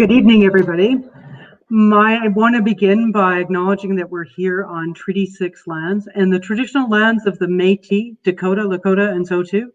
Good evening, everybody. I want to begin by acknowledging that we're here on Treaty 6 lands and the traditional lands of the Métis, Dakota, Lakota, and Saulteaux.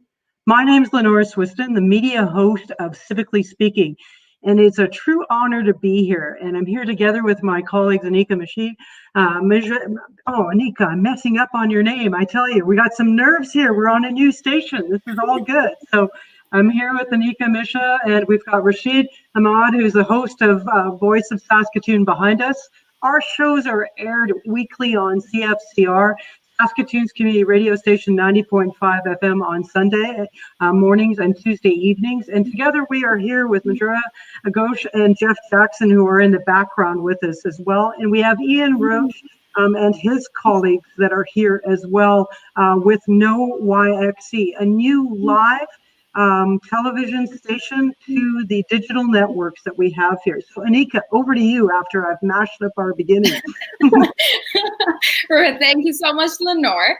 My name is Lenore Swiston, the media host of Civically Speaking, and it's a true honor to be here. And I'm here together with my colleagues, Anika Masri. Anika, I'm messing up on your name. I tell you, we got some nerves here. We're on a new station. This is all good. So I'm here with Anika Misha, and we've got Rashid Ahmad, who's the host of Voice of Saskatoon behind us. Our shows are aired weekly on CFCR, Saskatoon's community radio station, 90.5 FM on Sunday mornings and Tuesday evenings. And together we are here with Majura Ghosh and Jeff Jackson, who are in the background with us as well. And we have Ian Roach and his colleagues that are here as well with No YXC, a new live television station to the digital networks that we have here. So Anika, over to you after I've mashed up our beginning. Thank you so much, Lenore.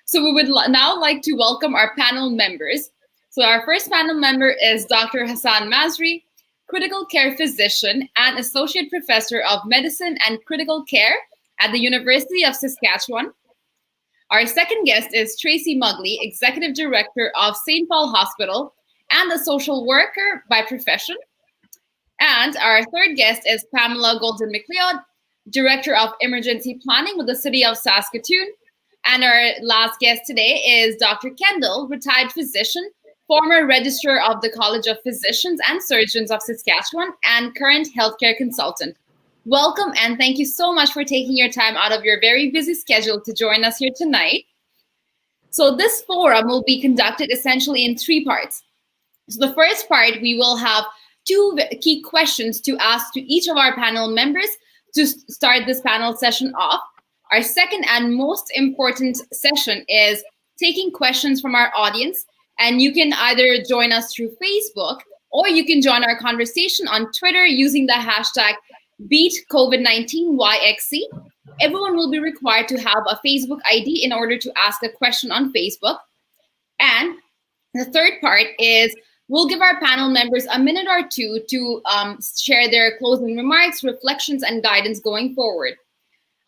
So we would now like to welcome our panel members. So our first panel member is Dr. Hassan Masri, critical care physician and associate professor of medicine and critical care at the University of Saskatchewan. Our second guest is Tracy Muggli, Executive Director of St. Paul Hospital and a social worker by profession. And our third guest is Pamela Golden-McLeod, Director of Emergency Planning with the City of Saskatoon. And our last guest today is Dr. Kendel, retired physician, former registrar of the College of Physicians and Surgeons of Saskatchewan, and current healthcare consultant. Welcome, and thank you so much for taking your time out of your very busy schedule to join us here tonight. So this forum will be conducted essentially in three parts. So the first part, we will have two key questions to ask to each of our panel members to start this panel session off. Our second and most important session is taking questions from our audience, and you can either join us through Facebook or you can join our conversation on Twitter using the hashtag #BeatCovid19YXC. Everyone will be required to have a Facebook ID in order to ask a question on Facebook. And the third part is we'll give our panel members a minute or two to share their closing remarks, reflections, and guidance going forward.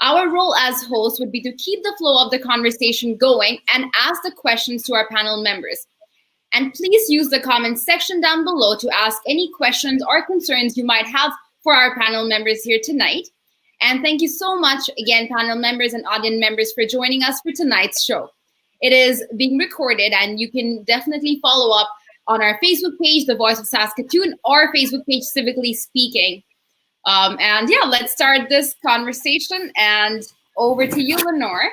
Our role as hosts would be to keep the flow of the conversation going and ask the questions to our panel members. And please use the comment section down below to ask any questions or concerns you might have for our panel members here tonight. And thank you so much again, panel members and audience members, for joining us for tonight's show. It is being recorded, and you can definitely follow up on our Facebook page, The Voice of Saskatoon, or Facebook page, Civically Speaking. And yeah, let's start this conversation, and over to you, Lenore.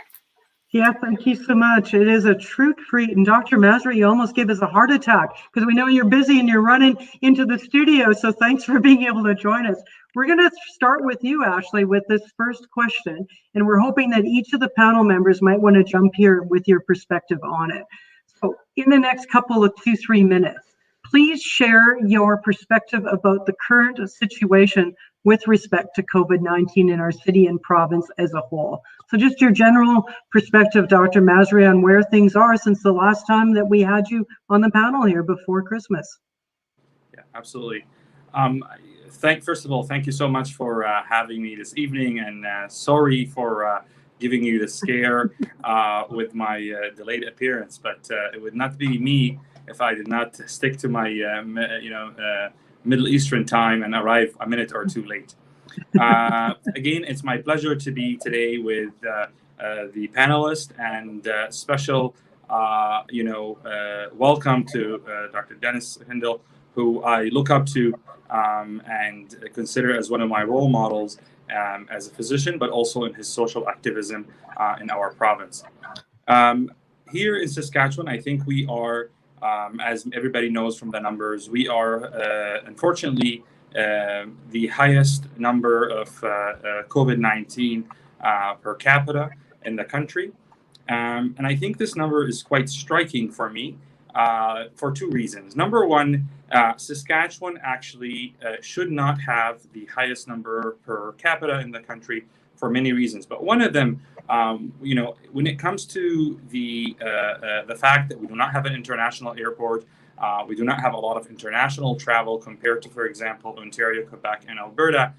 Yeah, thank you so much. It is a true treat. And Dr. Masri, you almost gave us a heart attack because we know you're busy and you're running into the studio. So thanks for being able to join us. We're going to start with you, Ashley, with this first question. And we're hoping that each of the panel members might want to jump here with your perspective on it. So in the next couple of 2-3 minutes, please share your perspective about the current situation with respect to COVID-19 in our city and province as a whole. So just your general perspective, Dr. Masri, on where things are since the last time that we had you on the panel here before Christmas. Yeah, absolutely. First of all, thank you so much for having me this evening, and sorry for giving you the scare with my delayed appearance, but it would not be me if I did not stick to my Middle Eastern time and arrive a minute or two late. Again, it's my pleasure to be today with the panelists, and special welcome to Dr. Dennis Kendel, who I look up to and consider as one of my role models as a physician, but also in his social activism in our province. Here in Saskatchewan, I think we are, as everybody knows from the numbers, we are unfortunately the highest number of COVID-19 per capita in the country. And I think this number is quite striking for me for two reasons. Number one, Saskatchewan actually should not have the highest number per capita in the country for many reasons. But one of them, when it comes to the fact that we do not have an international airport, We do not have a lot of international travel compared to, for example, Ontario, Quebec, and Alberta.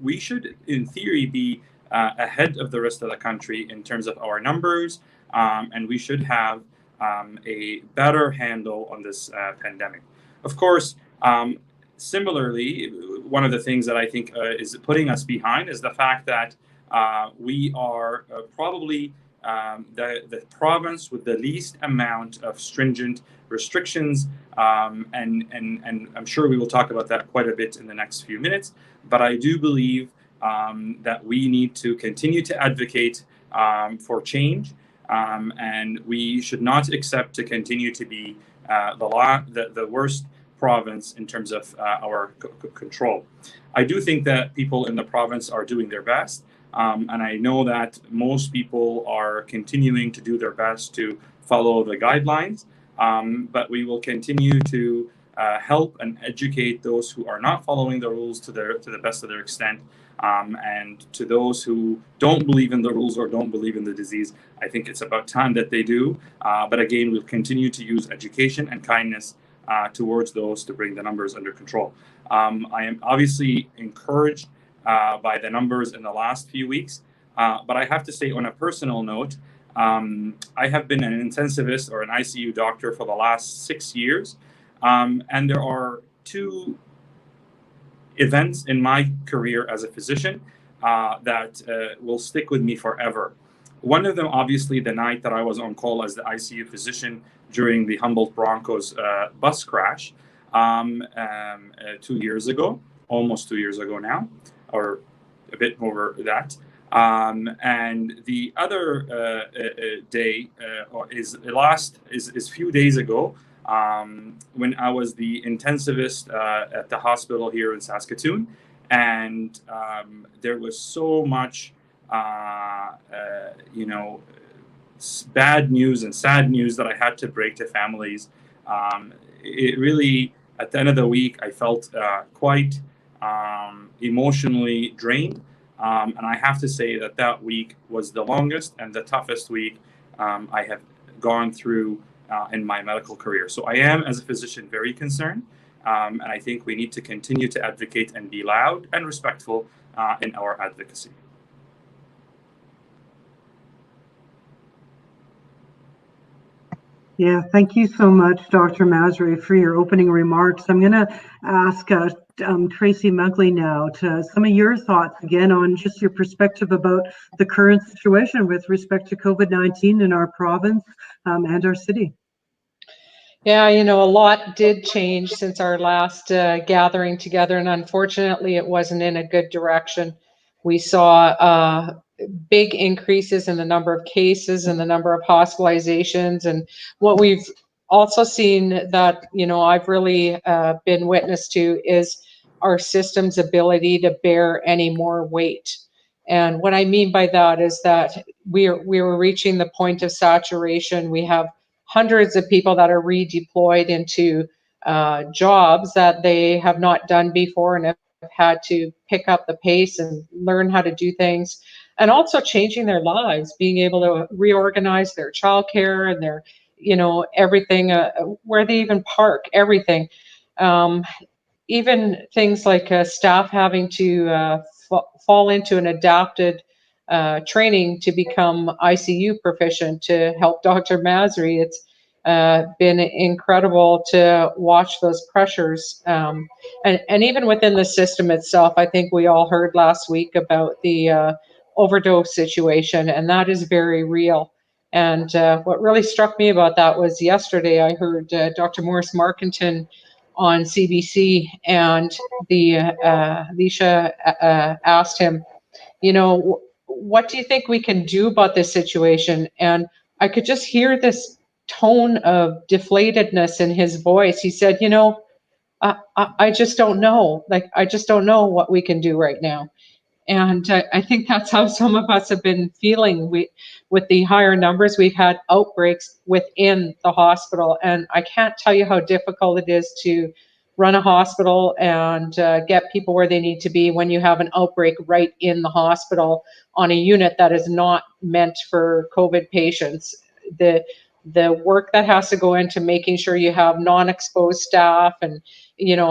We should, in theory, be ahead of the rest of the country in terms of our numbers, and we should have a better handle on this pandemic. Of course, similarly, one of the things that I think is putting us behind is the fact that we are probably the province with the least amount of stringent restrictions, and I'm sure we will talk about that quite a bit in the next few minutes. But I do believe that we need to continue to advocate for change, and we should not accept to continue to be the worst province in terms of our control. I do think that people in the province are doing their best, and I know that most people are continuing to do their best to follow the guidelines, but we will continue to help and educate those who are not following the rules to the best of their extent, and to those who don't believe in the rules or don't believe in the disease. I think it's about time that they do, but again, we'll continue to use education and kindness towards those to bring the numbers under control. I am obviously encouraged by the numbers in the last few weeks, but I have to say, on a personal note, I have been an intensivist or an ICU doctor for the last 6 years, and there are two events in my career as a physician that will stick with me forever. One of them, obviously, the night that I was on call as the ICU physician during the Humboldt Broncos bus crash 2 years ago, almost 2 years ago now, or a bit over that. And the other day is a few days ago, when I was the intensivist at the hospital here in Saskatoon, and there was so much, bad news and sad news that I had to break to families. It really, at the end of the week, I felt quite emotionally drained. And I have to say that week was the longest and the toughest week I have gone through in my medical career. So I am, as a physician, very concerned. And I think we need to continue to advocate and be loud and respectful in our advocacy. Yeah, thank you so much, Dr. Masri, for your opening remarks. I'm going to ask Tracy Muggli now to some of your thoughts again on just your perspective about the current situation with respect to COVID-19 in our province and our city. Yeah, a lot did change since our last gathering together, and unfortunately, it wasn't in a good direction. We saw big increases in the number of cases and the number of hospitalizations, and what we've also seen that I've really been witness to is our system's ability to bear any more weight. And what I mean by that is that we were reaching the point of saturation. We have hundreds of people that are redeployed into jobs that they have not done before and have had to pick up the pace and learn how to do things, and also changing their lives, being able to reorganize their childcare and their, everything, where they even park, everything. Even things like staff having to fall into an adapted training to become ICU proficient to help Dr. Masri. It's been incredible to watch those pressures. And even within the system itself, I think we all heard last week about the overdose situation, and that is very real. And what really struck me about that was yesterday I heard Dr. Maurice Markington on CBC, and Alicia asked him, what do you think we can do about this situation? And I could just hear this tone of deflatedness in his voice. He said, I just don't know. I just don't know what we can do right now. And I think that's how some of us have been feeling. With the higher numbers, we've had outbreaks within the hospital. And I can't tell you how difficult it is to run a hospital and get people where they need to be when you have an outbreak right in the hospital on a unit that is not meant for COVID patients. The the work that has to go into making sure you have non-exposed staff, and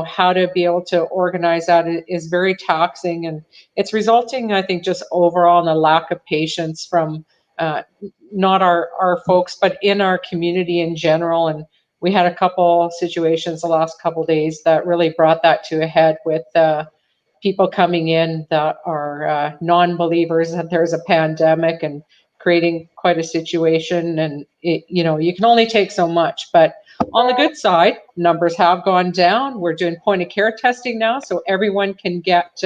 how to be able to organize that is very taxing, and it's resulting, I think, just overall in a lack of patience from not our folks, but in our community in general. And we had a couple situations the last couple of days that really brought that to a head with people coming in that are non-believers that there's a pandemic, and creating quite a situation. And you can only take so much, but on the good side, numbers have gone down. We're doing point of care testing now, so everyone can get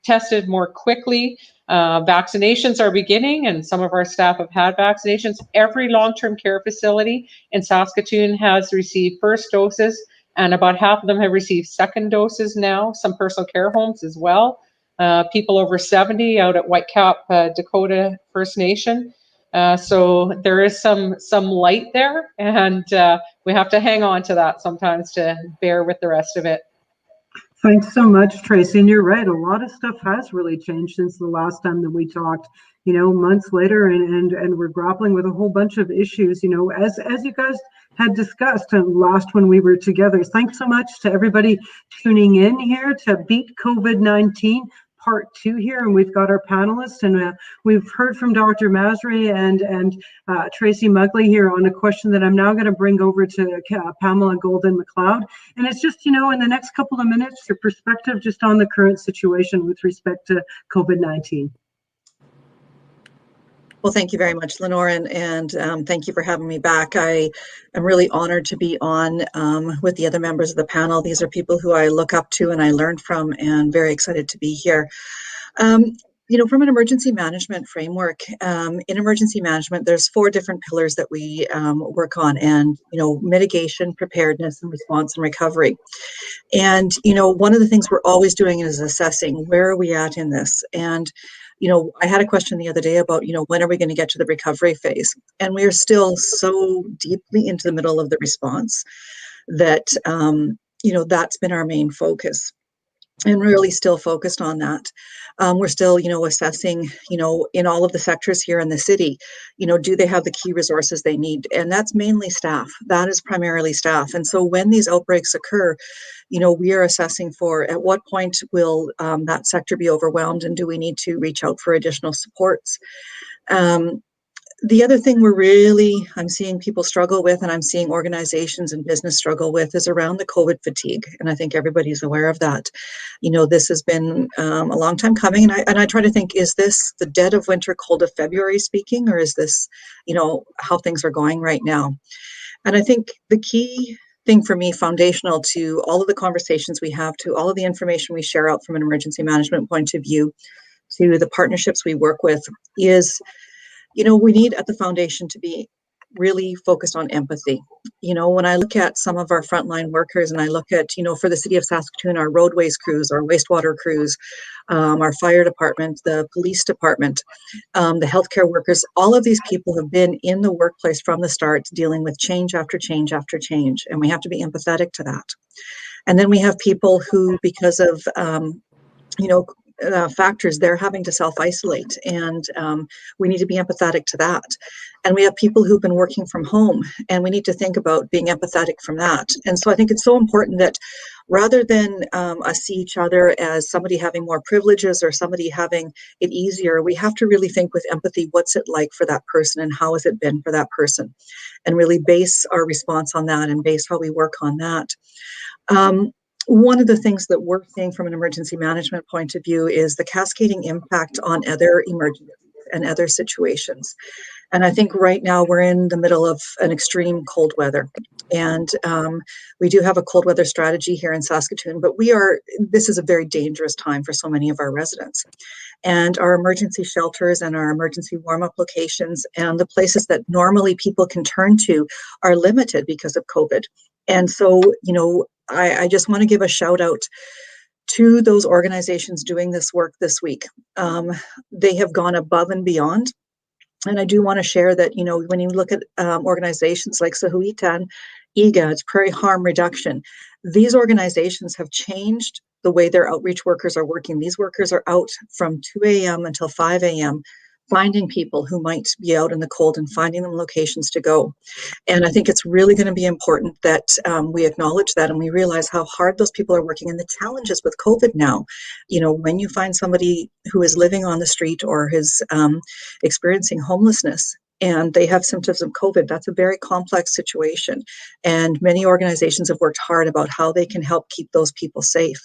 tested more quickly. Vaccinations are beginning, and some of our staff have had vaccinations. Every long-term care facility in Saskatoon has received first doses, and about half of them have received second doses now, some personal care homes as well. People over 70 out at Whitecap, Dakota First Nation. So there is some light there, and we have to hang on to that sometimes to bear with the rest of it. Thanks so much, Tracy. And you're right, a lot of stuff has really changed since the last time that we talked, months later, and we're grappling with a whole bunch of issues, as you guys had discussed last when we were together. Thanks so much to everybody tuning in here to Beat COVID-19 Part 2 here, and we've got our panelists, and we've heard from Dr. Masri and Tracy Muggli here on a question that I'm now going to bring over to Pamela Golden-McLeod. And it's just, in the next couple of minutes, your perspective just on the current situation with respect to COVID-19. Well, thank you very much, Lenore, and thank you for having me back. I am really honored to be on with the other members of the panel. These are people who I look up to and I learn from, and very excited to be here. From an emergency management framework, in emergency management, there's 4 different pillars that we work on, and, mitigation, preparedness, and response and recovery. And, one of the things we're always doing is assessing where are we at in this. And I had a question the other day about, when are we going to get to the recovery phase? And we are still so deeply into the middle of the response that, that's been our main focus, and really still focused on that. We're still, assessing, in all of the sectors here in the city, do they have the key resources they need? And that's mainly staff. That is primarily staff. And so when these outbreaks occur, we are assessing for at what point will that sector be overwhelmed, and do we need to reach out for additional supports? The other thing I'm seeing people struggle with, and I'm seeing organizations and business struggle with, is around the COVID fatigue. And I think everybody's aware of that. This has been a long time coming. And I try to think, is this the dead of winter, cold of February speaking, or is this, how things are going right now? And I think the key thing for me, foundational to all of the conversations we have, to all of the information we share out from an emergency management point of view, to the partnerships we work with, is we need at the foundation to be really focused on empathy. When I look at some of our frontline workers, and I look at, for the city of Saskatoon, our roadways crews, our wastewater crews, our fire department, the police department, the healthcare workers, all of these people have been in the workplace from the start, dealing with change after change after change. And we have to be empathetic to that. And then we have people who, because of, factors, they're having to self-isolate, and we need to be empathetic to that. And we have people who've been working from home, and we need to think about being empathetic from that. And so I think it's so important that rather than us see each other as somebody having more privileges or somebody having it easier, we have to really think with empathy, what's it like for that person, and how has it been for that person, and really base our response on that, and base how we work on that. One of the things that we're seeing from an emergency management point of view is the cascading impact on other emergencies and other situations. And I think right now we're in the middle of an extreme cold weather. And we do have a cold weather strategy here in Saskatoon, but this is a very dangerous time for so many of our residents. And our emergency shelters and our emergency warm-up locations and the places that normally people can turn to are limited because of COVID. And so, I just want to give a shout out to those organizations doing this work this week. They have gone above and beyond. And I do want to share that, when you look at organizations like Sahuitan, EGA, it's Prairie Harm Reduction, these organizations have changed the way their outreach workers are working. These workers are out from 2 a.m. until 5 a.m. finding people who might be out in the cold and finding them locations to go. And I think it's really going to be important that we acknowledge that and we realize how hard those people are working and the challenges with COVID now. You know, when you find somebody who is living on the street or is experiencing homelessness, and they have symptoms of COVID, that's a very complex situation. And many organizations have worked hard about how they can help keep those people safe.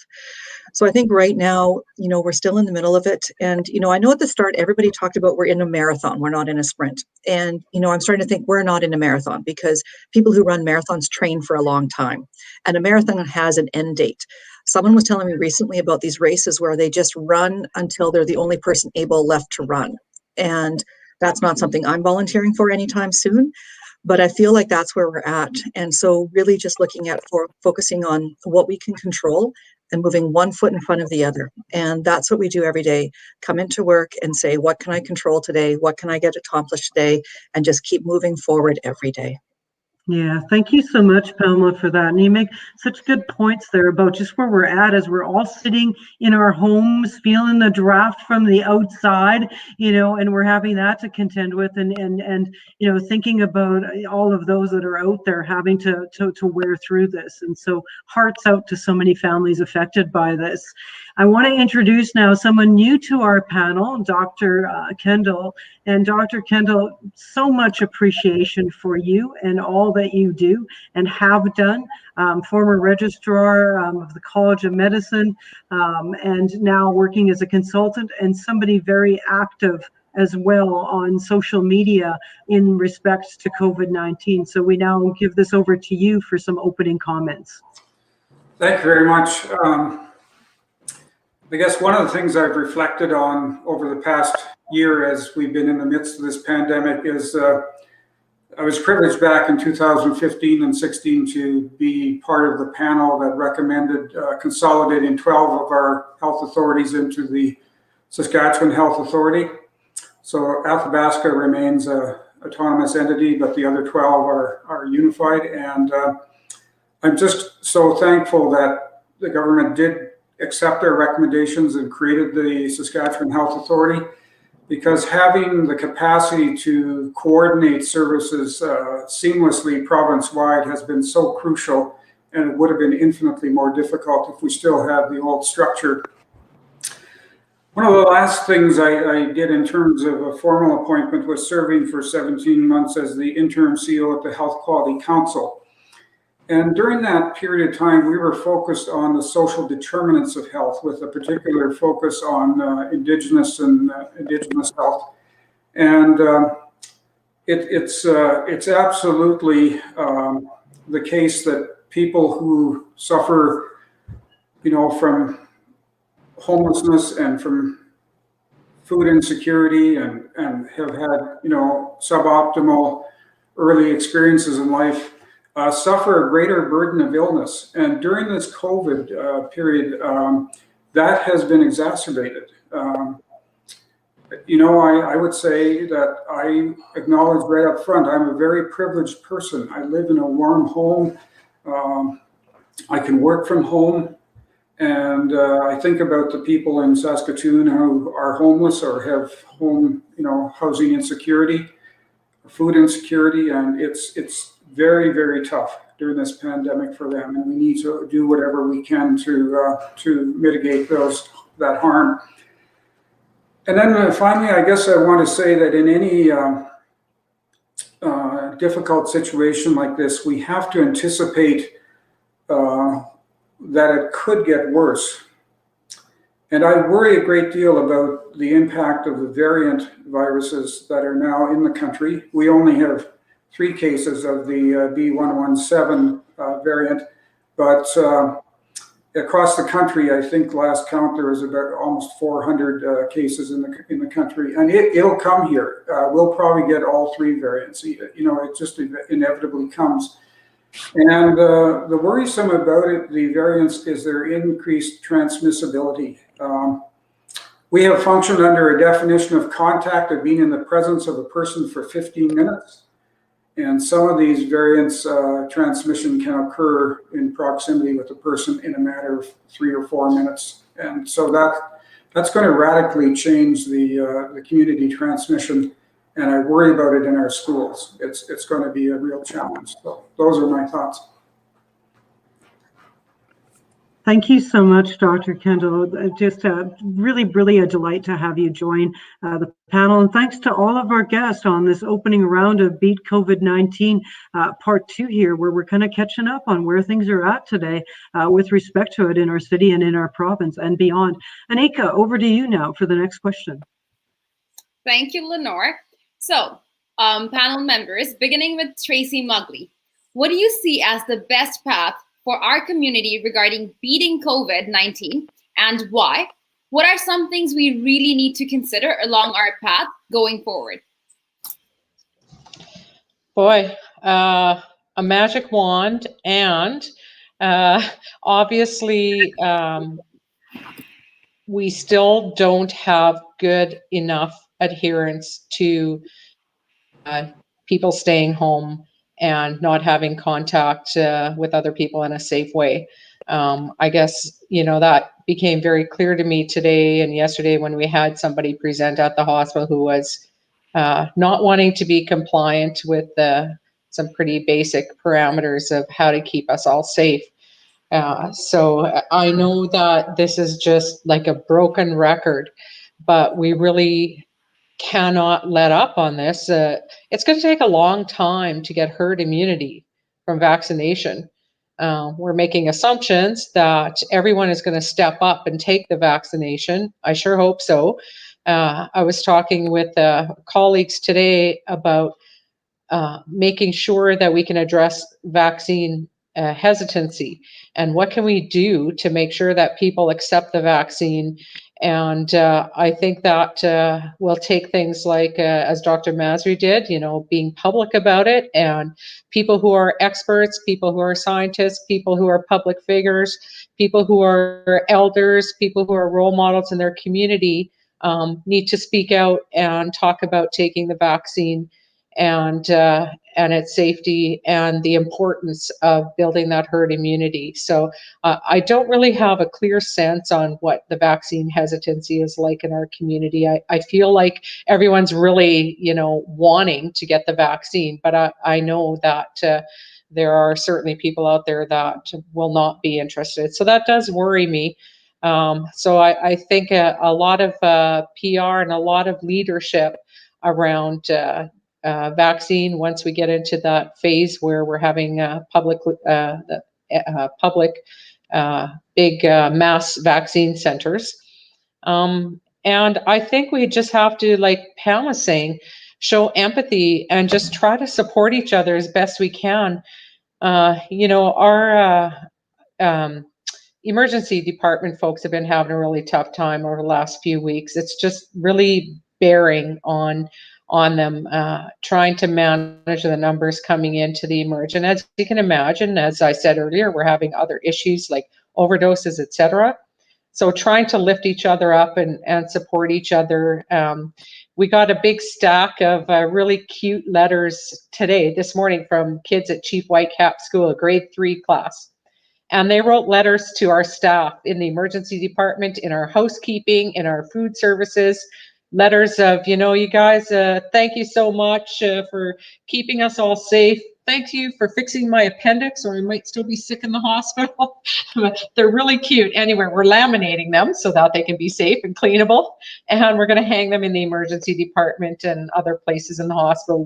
So I think right now, you know, we're still in the middle of it. And, you know, I know at the start, everybody talked about we're in a marathon, we're not in a sprint. And, you know, I'm starting to think we're not in a marathon because people who run marathons train for a long time. And a marathon has an end date. Someone was telling me recently about these races where they just run until they're the only person able left to run. And that's not something I'm volunteering for anytime soon, but I feel like that's where we're at. And so really just looking at focusing on what we can control and moving one foot in front of the other. And that's what we do every day. Come into work and say, what can I control today? What can I get accomplished today? And just keep moving forward every day. Yeah, thank you so much, Pamela, for that. And you make such good points there about just where we're at as we're all sitting in our homes, feeling the draft from the outside, you know, and we're having that to contend with and you know, thinking about all of those that are out there having to wear through this. And so hearts out to so many families affected by this. I want to introduce now someone new to our panel, Dr. Kendel. And Dr. Kendel, so much appreciation for you and all that you do and have done. Former registrar of the College of Medicine, and now working as a consultant and somebody very active as well on social media in respect to COVID-19. So we now give this over to you for some opening comments. Thank you very much. I guess one of the things I've reflected on over the past year as we've been in the midst of this pandemic is I was privileged back in 2015 and 16 to be part of the panel that recommended consolidating 12 of our health authorities into the Saskatchewan Health Authority. So Athabasca remains an autonomous entity, but the other 12 are unified. And I'm just so thankful that the government did accept our recommendations and created the Saskatchewan Health Authority, because having the capacity to coordinate services seamlessly province-wide has been so crucial, and it would have been infinitely more difficult if we still had the old structure. One of the last things I did in terms of a formal appointment was serving for 17 months as the interim CEO at the Health Quality Council. And during that period of time, we were focused on the social determinants of health with a particular focus on Indigenous health. And it's absolutely the case that people who suffer, you know, from homelessness and from food insecurity and have had, you know, suboptimal early experiences in life suffer a greater burden of illness. And during this COVID period, that has been exacerbated. You know, I would say that I acknowledge right up front, I'm a very privileged person. I live in a warm home. I can work from home. And I think about the people in Saskatoon who are homeless or have home, you know, housing insecurity, food insecurity, and it's very, very tough during this pandemic for them, and we need to do whatever we can to mitigate that harm. And then finally, I guess I want to say that in any difficult situation like this, we have to anticipate that it could get worse. And I worry a great deal about the impact of the variant viruses that are now in the country. We only have 3 cases of the B117 variant, but across the country, I think last count there was about almost 400 cases in the country, and it'll come here. We'll probably get all 3 variants. You know, it just inevitably comes. And the worrisome about it, the variants, is their increased transmissibility. We have functioned under a definition of contact of being in the presence of a person for 15 minutes. And some of these variants, transmission can occur in proximity with a person in a matter of 3 or 4 minutes. And so that's going to radically change the community transmission, and I worry about it in our schools. It's going to be a real challenge. So those are my thoughts. Thank you so much, Dr. Kendel. Just really a delight to have you join the panel. And thanks to all of our guests on this opening round of Beat COVID-19 Part 2 here, where we're kind of catching up on where things are at today with respect to it in our city and in our province and beyond. Anika, over to you now for the next question. Thank you, Lenore. So, panel members, beginning with Tracy Muggli, what do you see as the best path for our community regarding beating COVID-19 and why? What are some things we really need to consider along our path going forward? Boy, a magic wand, and obviously we still don't have good enough adherence to people staying home and not having contact with other people in a safe way. I guess, that became very clear to me today and yesterday when we had somebody present at the hospital who was not wanting to be compliant with some pretty basic parameters of how to keep us all safe. So I know that this is just like a broken record, but we really cannot let up on this. It's going to take a long time to get herd immunity from vaccination. We're making assumptions that everyone is going to step up and take the vaccination. I sure hope so. I was talking with colleagues today about making sure that we can address vaccine hesitancy and what can we do to make sure that people accept the vaccine. And I think that will take things like, as Dr. Masri did, being public about it, and people who are experts, people who are scientists, people who are public figures, people who are elders, people who are role models in their community need to speak out and talk about taking the vaccine and its safety and the importance of building that herd immunity. So I don't really have a clear sense on what the vaccine hesitancy is like in our community. I feel like everyone's really, wanting to get the vaccine, but I know that there are certainly people out there that will not be interested. So that does worry me. So I think a lot of PR and a lot of leadership around vaccine, once we get into that phase where we're having public big mass vaccine centers. And I think we just have to, like Pam was saying, show empathy and just try to support each other as best we can. Our emergency department folks have been having a really tough time over the last few weeks. It's just really bearing on them, trying to manage the numbers coming into the emerge. And as you can imagine, as I said earlier, we're having other issues like overdoses, etc. So trying to lift each other up and support each other. We got a big stack of really cute letters this morning from kids at Chief Whitecap School, a grade 3 class. And they wrote letters to our staff in the emergency department, in our housekeeping, in our food services, letters of, you guys, thank you so much for keeping us all safe. Thank you for fixing my appendix, or I might still be sick in the hospital. They're really cute. Anyway, we're laminating them so that they can be safe and cleanable. And we're going to hang them in the emergency department and other places in the hospital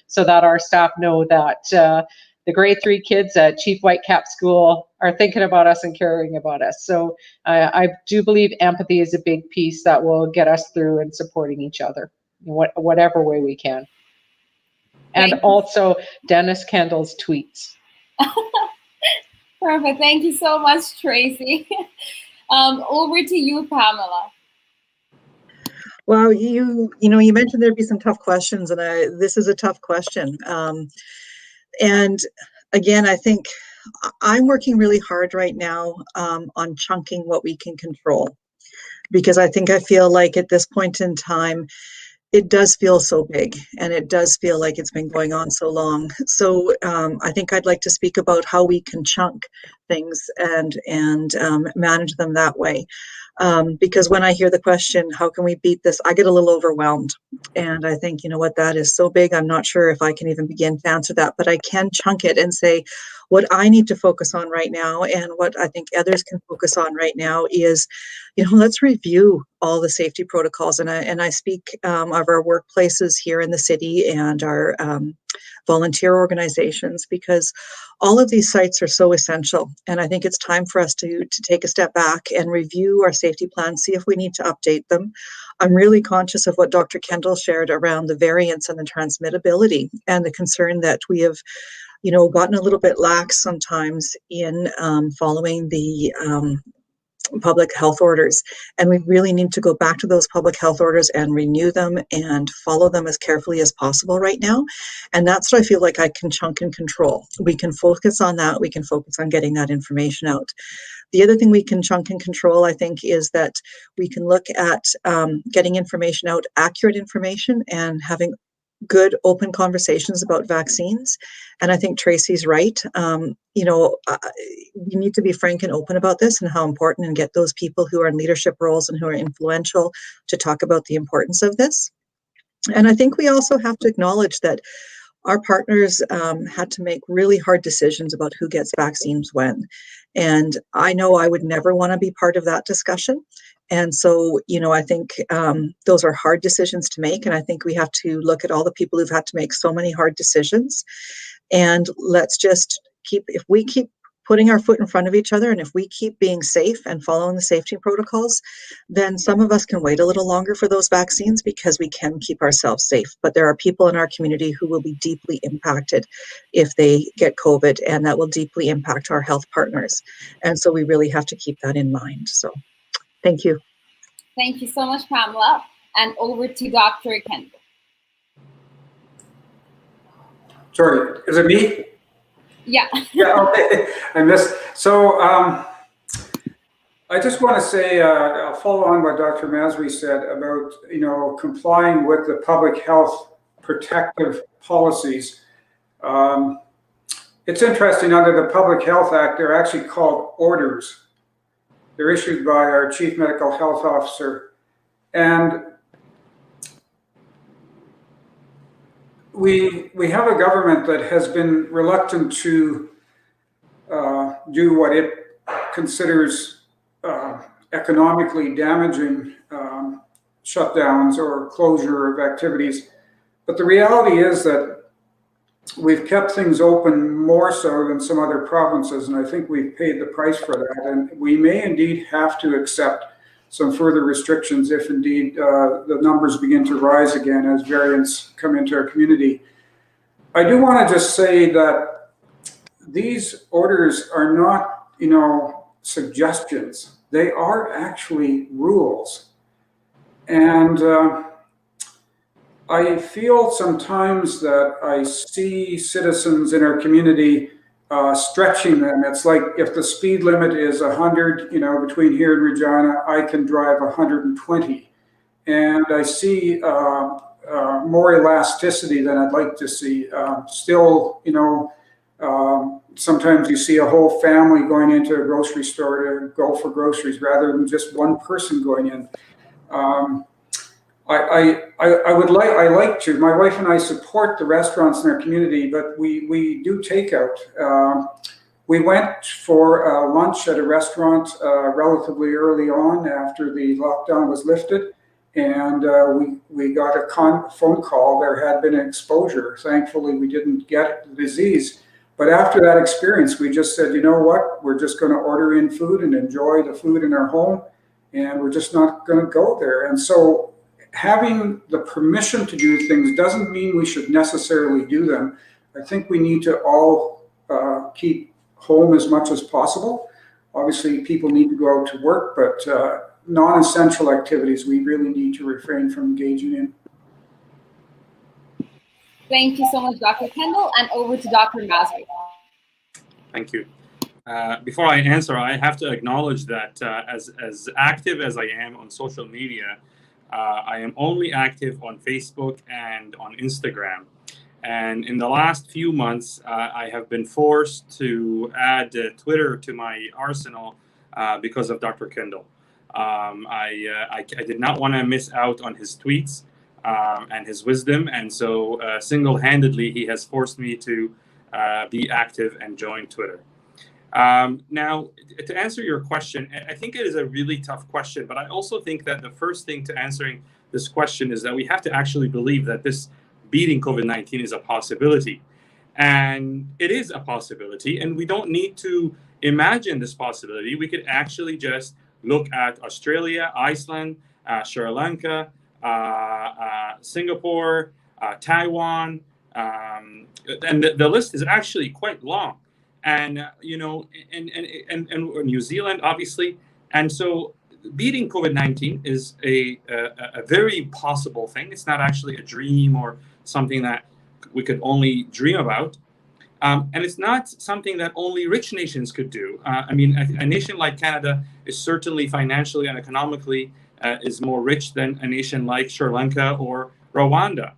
so that our staff know that the grade 3 kids at Chief Whitecap School are thinking about us and caring about us. So I do believe empathy is a big piece that will get us through and supporting each other in whatever way we can. And also Dennis Kendel's tweets. Perfect. Thank you so much, Tracy. Over to you, Pamela. Well, you mentioned there'd be some tough questions, and this is a tough question. And again, I think I'm working really hard right now on chunking what we can control, because I feel like at this point in time, it does feel so big, and it does feel like it's been going on so long. So I think I'd like to speak about how we can chunk things and manage them that way. Because when I hear the question, how can we beat this? I get a little overwhelmed. And I think, you know what, that is so big. I'm not sure if I can even begin to answer that, but I can chunk it and say what I need to focus on right now and what I think others can focus on right now is, you know, let's review all the safety protocols. And I speak of our workplaces here in the city and our volunteer organizations, because all of these sites are so essential. And I think it's time for us to take a step back and review our safety plans, see if we need to update them. I'm really conscious of what Dr. Kendel shared around the variants and the transmittability and the concern that we have, you know, gotten a little bit lax sometimes in following the public health orders. And we really need to go back to those public health orders and renew them and follow them as carefully as possible right now. And that's what I feel like I can chunk and control. We can focus on that. We can focus on getting that information out. The other thing we can chunk and control, I think, is that we can look at getting information out, accurate information, and having good open conversations about vaccines. And I think Tracy's right. You know, we need to be frank and open about this and how important, and get those people who are in leadership roles and who are influential to talk about the importance of this. And I think we also have to acknowledge that our partners had to make really hard decisions about who gets vaccines when. And I know I would never want to be part of that discussion. And so, you know, I think those are hard decisions to make. And I think we have to look at all the people who've had to make so many hard decisions. And let's just if we keep putting our foot in front of each other, and if we keep being safe and following the safety protocols, then some of us can wait a little longer for those vaccines because we can keep ourselves safe. But there are people in our community who will be deeply impacted if they get COVID, and that will deeply impact our health partners. And so we really have to keep that in mind. So thank you. Thank you so much, Pamela. And over to Dr. Kendel. Sorry, is it me? Yeah. Yeah, okay. I missed. So I just want to say, I'll follow on what Dr. Masri said about, you know, complying with the public health protective policies. It's interesting, under the Public Health Act, they're actually called orders. They're issued by our Chief Medical Health Officer. And we have a government that has been reluctant to do what it considers economically damaging shutdowns or closure of activities. But the reality is that we've kept things open more so than some other provinces, and I think we've paid the price for that. And we may indeed have to accept some further restrictions if indeed the numbers begin to rise again as variants come into our community. I do want to just say that these orders are not, you know, suggestions. They are actually rules. And I feel sometimes that I see citizens in our community stretching them. It's like if the speed limit is 100, you know, between here and Regina, I can drive 120. And I see more elasticity than I'd like to see. Still, you know, sometimes you see a whole family going into a grocery store to go for groceries rather than just one person going in. I like to. My wife and I support the restaurants in our community, but we do takeout. We went for lunch at a restaurant relatively early on after the lockdown was lifted, and we got a phone call. There had been an exposure. Thankfully, we didn't get the disease. But after that experience, we just said, you know what? We're just going to order in food and enjoy the food in our home, and we're just not going to go there. And so having the permission to do things doesn't mean we should necessarily do them. I think we need to all keep home as much as possible. Obviously, people need to go out to work, but non-essential activities we really need to refrain from engaging in. Thank you so much, Dr. Kendel, and over to Dr. Masri. Thank you. Before I answer, I have to acknowledge that as active as I am on social media, I am only active on Facebook and on Instagram. And in the last few months, I have been forced to add Twitter to my arsenal because of Dr. Kendel. I did not want to miss out on his tweets and his wisdom. And so single-handedly, he has forced me to be active and join Twitter. Now, to answer your question, I think it is a really tough question, but I also think that the first thing to answering this question is that we have to actually believe that this beating COVID-19 is a possibility. And it is a possibility, and we don't need to imagine this possibility. We could actually just look at Australia, Iceland, Sri Lanka, Singapore, Taiwan, and the list is actually quite long. And and New Zealand, obviously. And so beating COVID-19 is a very possible thing. It's not actually a dream or something that we could only dream about. And it's not something that only rich nations could do. I mean, a nation like Canada is certainly financially and economically is more rich than a nation like Sri Lanka or Rwanda.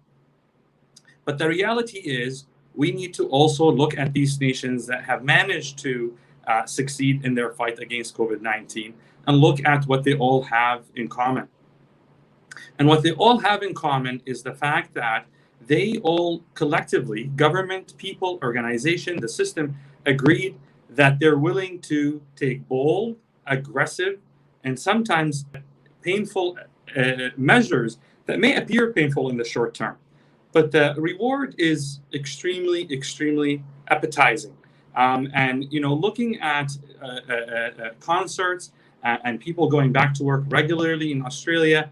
But the reality is, we need to also look at these nations that have managed to succeed in their fight against COVID-19 and look at what they all have in common. And what they all have in common is the fact that they all collectively, government, people, organization, the system, agreed that they're willing to take bold, aggressive, and sometimes painful measures that may appear painful in the short term. But the reward is extremely, extremely appetizing. And, looking at concerts and people going back to work regularly in Australia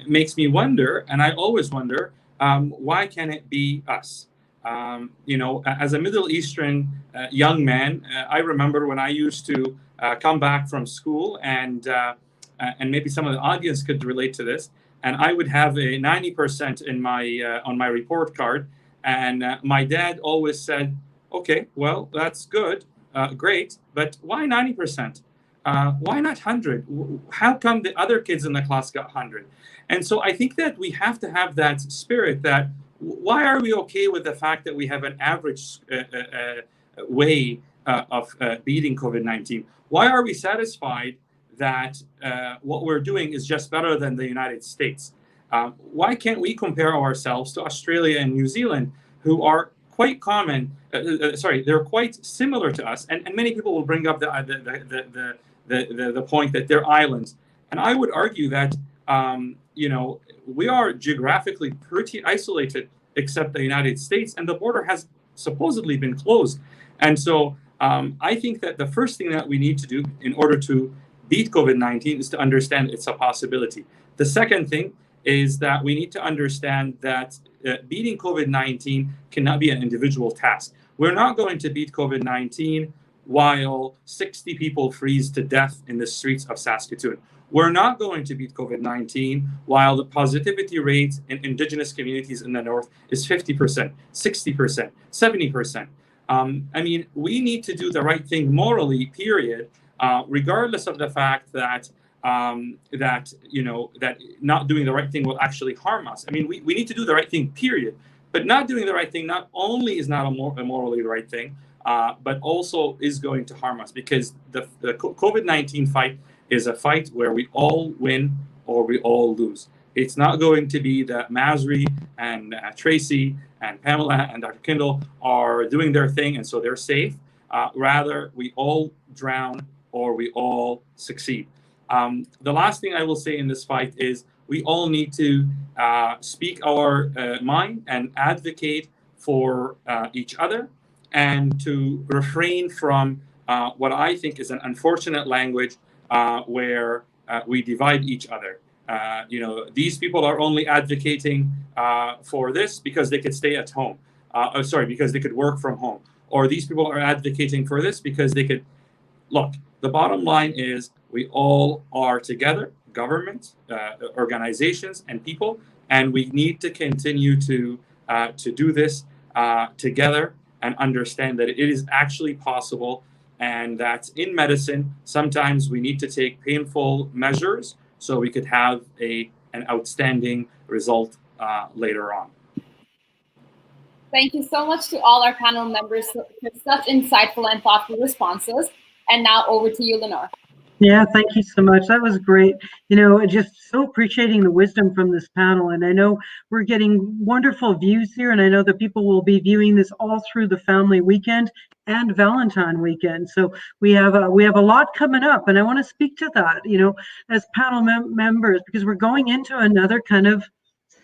makes me wonder, and I always wonder, why can't it be us? As a Middle Eastern young man, I remember when I used to come back from school, and maybe some of the audience could relate to this, and I would have a 90% in my on my report card, and my dad always said, "Okay, well, that's good, great, but why 90%? Why not 100? How come the other kids in the class got 100?" And so I think that we have to have that spirit that why are we okay with the fact that we have an average way of beating COVID-19? Why are we satisfied that what we're doing is just better than the United States? Why can't we compare ourselves to Australia and New Zealand, who are quite common? They're quite similar to us, and many people will bring up the point that they're islands, and I would argue that we are geographically pretty isolated, except the United States, and the border has supposedly been closed. And so I think that the first thing that we need to do in order to beat COVID-19 is to understand it's a possibility. The second thing is that we need to understand that beating COVID-19 cannot be an individual task. We're not going to beat COVID-19 while 60 people freeze to death in the streets of Saskatoon. We're not going to beat COVID-19 while the positivity rate in Indigenous communities in the North is 50%, 60%, 70%. We need to do the right thing morally, period, regardless of the fact that that not doing the right thing will actually harm us. We need to do the right thing, period. But not doing the right thing not only is not a morally the right thing, but also is going to harm us, because the COVID-19 fight is a fight where we all win or we all lose. It's not going to be that Masri and Tracy and Pamela and Dr. Kendel are doing their thing and so they're safe. Rather, we all drown or we all succeed. The last thing I will say in this fight is we all need to speak our mind and advocate for each other, and to refrain from what I think is an unfortunate language where we divide each other. These people are only advocating for this because they could stay at home. Because they could work from home. Or these people are advocating for this because they could. Look, the bottom line is we all are together, government, organizations, and people, and we need to continue to do this together and understand that it is actually possible, and that in medicine, sometimes we need to take painful measures so we could have an outstanding result later on. Thank you so much to all our panel members for such insightful and thoughtful responses. And now over to you, Lenore. Yeah, thank you so much. That was great. Just so appreciating the wisdom from this panel. And I know we're getting wonderful views here, and I know that people will be viewing this all through the family weekend and Valentine weekend. So we have a lot coming up, and I want to speak to that, as panel members, because we're going into another kind of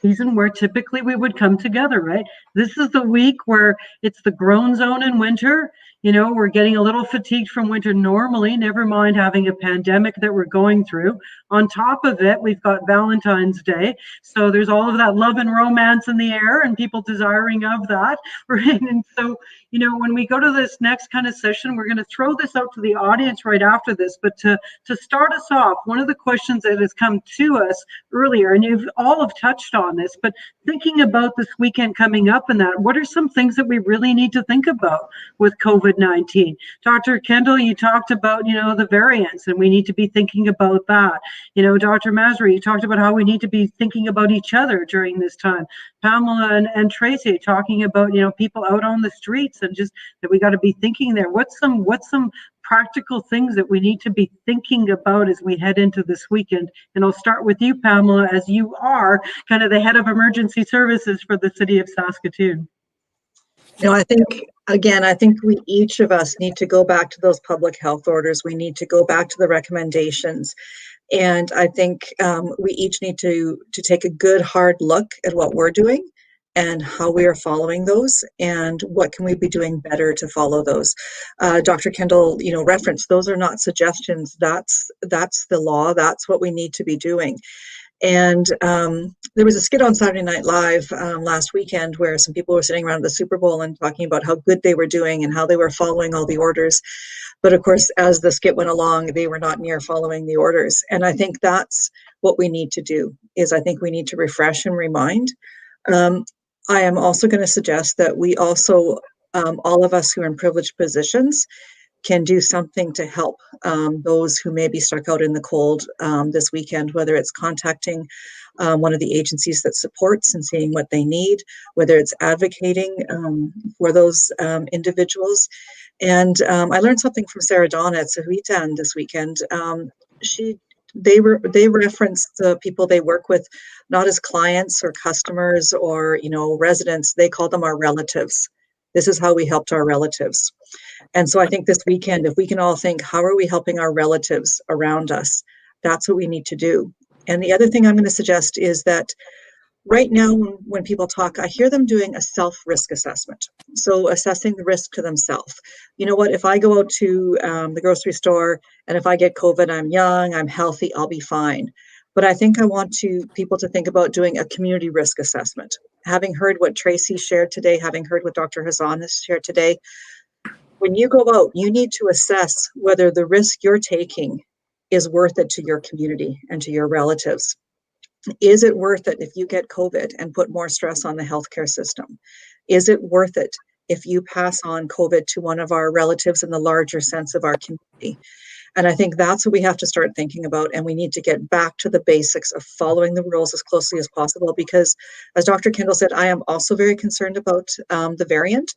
season where typically we would come together, right? This is the week where it's the groan zone in winter. We're getting a little fatigued from winter normally, never mind having a pandemic that we're going through. On top of it, we've got Valentine's Day. So there's all of that love and romance in the air and people desiring of that, right? And so, when we go to this next kind of session, we're going to throw this out to the audience right after this. But to start us off, one of the questions that has come to us earlier, and you've all have touched on this, but thinking about this weekend coming up and that, what are some things that we really need to think about with COVID-19? Dr. Kendel, you talked about, the variants, and we need to be thinking about that. Dr. Masri, you talked about how we need to be thinking about each other during this time. Pamela and Tracy talking about, people out on the streets and just that we got to be thinking there. What's some practical things that we need to be thinking about as we head into this weekend? And I'll start with you, Pamela, as you are kind of the head of emergency services for the city of Saskatoon. I think we each of us need to go back to those public health orders. We need to go back to the recommendations. And I think we each need to take a good hard look at what we're doing and how we are following those, and what can we be doing better to follow those. Dr. Kendel, referenced, those are not suggestions. That's the law. That's what we need to be doing. And there was a skit on Saturday Night Live last weekend where some people were sitting around the Super Bowl and talking about how good they were doing and how they were following all the orders. But of course, as the skit went along, they were not near following the orders. And I think that's what we need to do, is I think we need to refresh and remind. I am also going to suggest that we also, all of us who are in privileged positions, can do something to help those who may be stuck out in the cold this weekend, whether it's contacting one of the agencies that supports and seeing what they need, whether it's advocating for those individuals. And I learned something from Sarah Dawn at Sahuitan this weekend. They reference the people they work with not as clients or customers or residents. They call them our relatives. This is how we helped our relatives. And so I think this weekend, if we can all think, how are we helping our relatives around us? That's what we need to do. And the other thing I'm going to suggest is that right now, when people talk, I hear them doing a self-risk assessment. So assessing the risk to themselves. You know what, if I go out to the grocery store and if I get COVID, I'm young, I'm healthy, I'll be fine. But I think I want people to think about doing a community risk assessment. Having heard what Tracy shared today, having heard what Dr. Hassan has shared today, when you go out, you need to assess whether the risk you're taking is worth it to your community and to your relatives. Is it worth it if you get COVID and put more stress on the healthcare system? Is it worth it if you pass on COVID to one of our relatives in the larger sense of our community? And I think that's what we have to start thinking about. And we need to get back to the basics of following the rules as closely as possible, because as Dr. Kendel said, I am also very concerned about the variant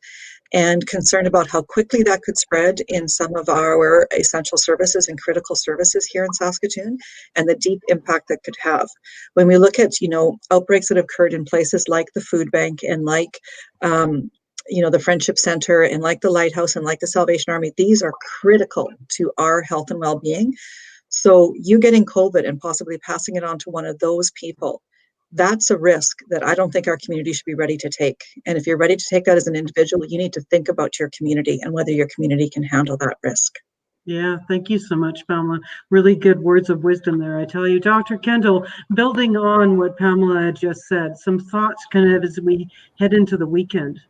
and concerned about how quickly that could spread in some of our essential services and critical services here in Saskatoon, and the deep impact that could have. When we look at, outbreaks that have occurred in places like the food bank and like, the Friendship Center and like the Lighthouse and like the Salvation Army, these are critical to our health and well-being. So you getting COVID and possibly passing it on to one of those people, that's a risk that I don't think our community should be ready to take. And if you're ready to take that as an individual, you need to think about your community and whether your community can handle that risk. Yeah, thank you so much, Pamela. Really good words of wisdom there, I tell you. Dr. Kendel, building on what Pamela had just said, some thoughts kind of as we head into the weekend.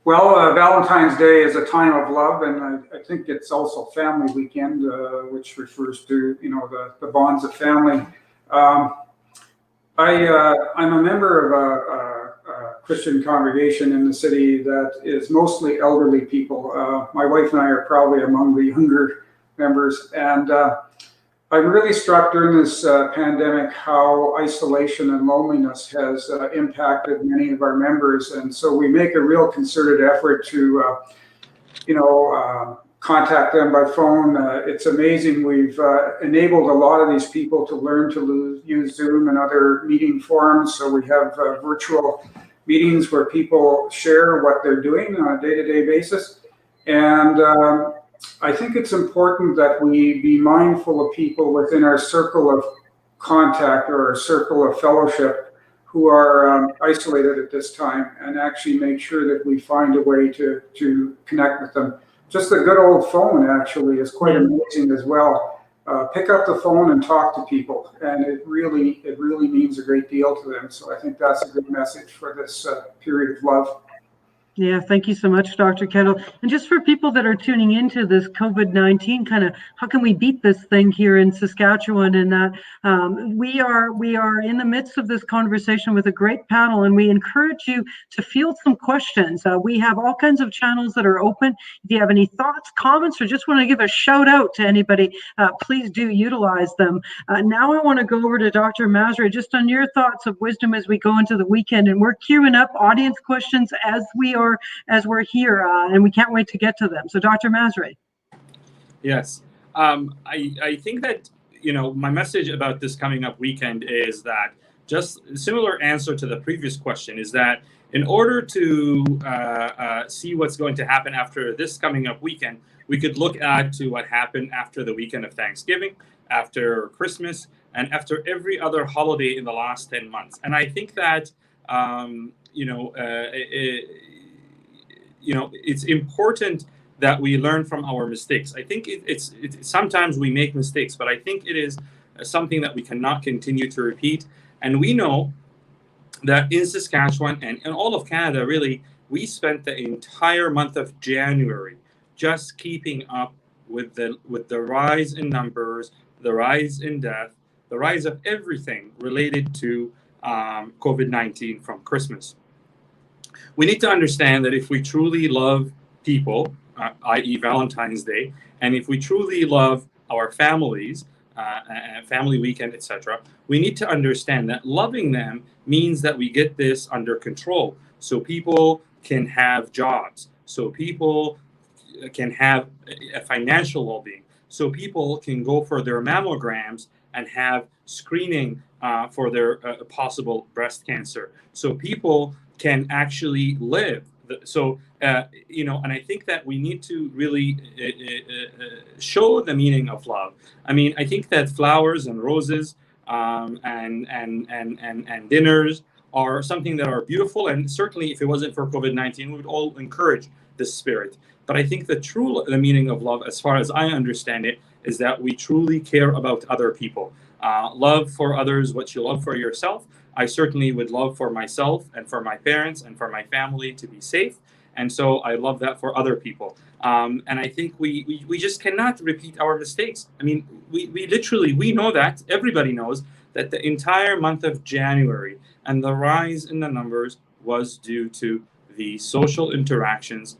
Well, Valentine's Day is a time of love, and I think it's also family weekend, which refers to, the bonds of family. I'm a member of a Christian congregation in the city that is mostly elderly people. My wife and I are probably among the younger members, and I'm really struck during this pandemic how isolation and loneliness has impacted many of our members. And so we make a real concerted effort to, contact them by phone. It's amazing. We've enabled a lot of these people to learn to use Zoom and other meeting forums. So we have virtual meetings where people share what they're doing on a day-to-day basis. And I think it's important that we be mindful of people within our circle of contact or our circle of fellowship who are isolated at this time, and actually make sure that we find a way to connect with them. Just the good old phone actually is quite amazing as well. Pick up the phone and talk to people, and it really means a great deal to them. So I think that's a good message for this period of love. Yeah, thank you so much, Dr. Kendel. And just for people that are tuning into this COVID-19 kind of, how can we beat this thing here in Saskatchewan? And that we are in the midst of this conversation with a great panel, and we encourage you to field some questions. We have all kinds of channels that are open. If you have any thoughts, comments, or just want to give a shout out to anybody, please do utilize them. Now I want to go over to Dr. Masri, just on your thoughts of wisdom as we go into the weekend. And we're queuing up audience questions as we're here, and we can't wait to get to them. So Dr. Masri. Yes. I think that, my message about this coming up weekend is that just a similar answer to the previous question is that in order to see what's going to happen after this coming up weekend, we could look at to what happened after the weekend of Thanksgiving, after Christmas, and after every other holiday in the last 10 months. And I think that, it's important that we learn from our mistakes. I think it's sometimes we make mistakes, but I think it is something that we cannot continue to repeat. And we know that in Saskatchewan and in all of Canada, really, we spent the entire month of January just keeping up with the rise in numbers, the rise in death, the rise of everything related to COVID-19 from Christmas. We need to understand that if we truly love people, i.e. Valentine's Day, and if we truly love our families, family weekend, etc., we need to understand that loving them means that we get this under control, so people can have jobs, so people can have a financial well-being, so people can go for their mammograms and have screening for their possible breast cancer, so people can actually live. So, and I think that we need to really show the meaning of love. I mean, I think that flowers and roses and dinners are something that are beautiful. And certainly if it wasn't for COVID-19, we would all encourage this spirit. But I think the meaning of love, as far as I understand it, is that we truly care about other people. Love for others what you love for yourself. I certainly would love for myself and for my parents and for my family to be safe. And so I love that for other people. And I think we just cannot repeat our mistakes. I mean, we know that, everybody knows that the entire month of January and the rise in the numbers was due to the social interactions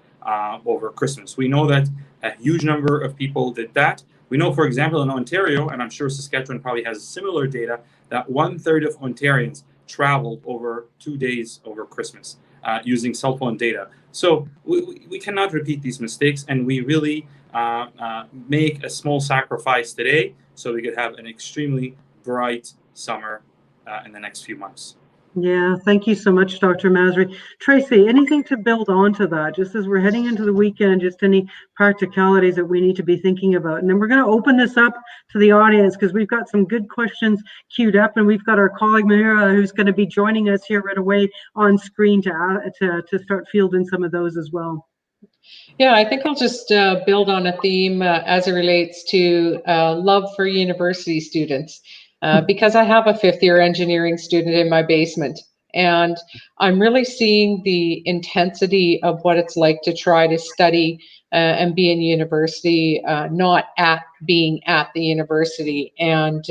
over Christmas. We know that a huge number of people did that. We know, for example, in Ontario, and I'm sure Saskatchewan probably has similar data, that 1/3 of Ontarians traveled over 2 days over Christmas using cell phone data. So we cannot repeat these mistakes, and we really make a small sacrifice today so we could have an extremely bright summer in the next few months. Yeah, thank you so much, Dr. Masri. Tracy, anything to build onto that, just as we're heading into the weekend, just any practicalities that we need to be thinking about? And then we're going to open this up to the audience because we've got some good questions queued up, and we've got our colleague Mahira who's going to be joining us here right away on screen to start fielding some of those as well. Yeah, I think I'll just build on a theme as it relates to love for university students. Because I have a 5th-year engineering student in my basement, and I'm really seeing the intensity of what it's like to try to study and be in university, not being at the university. And,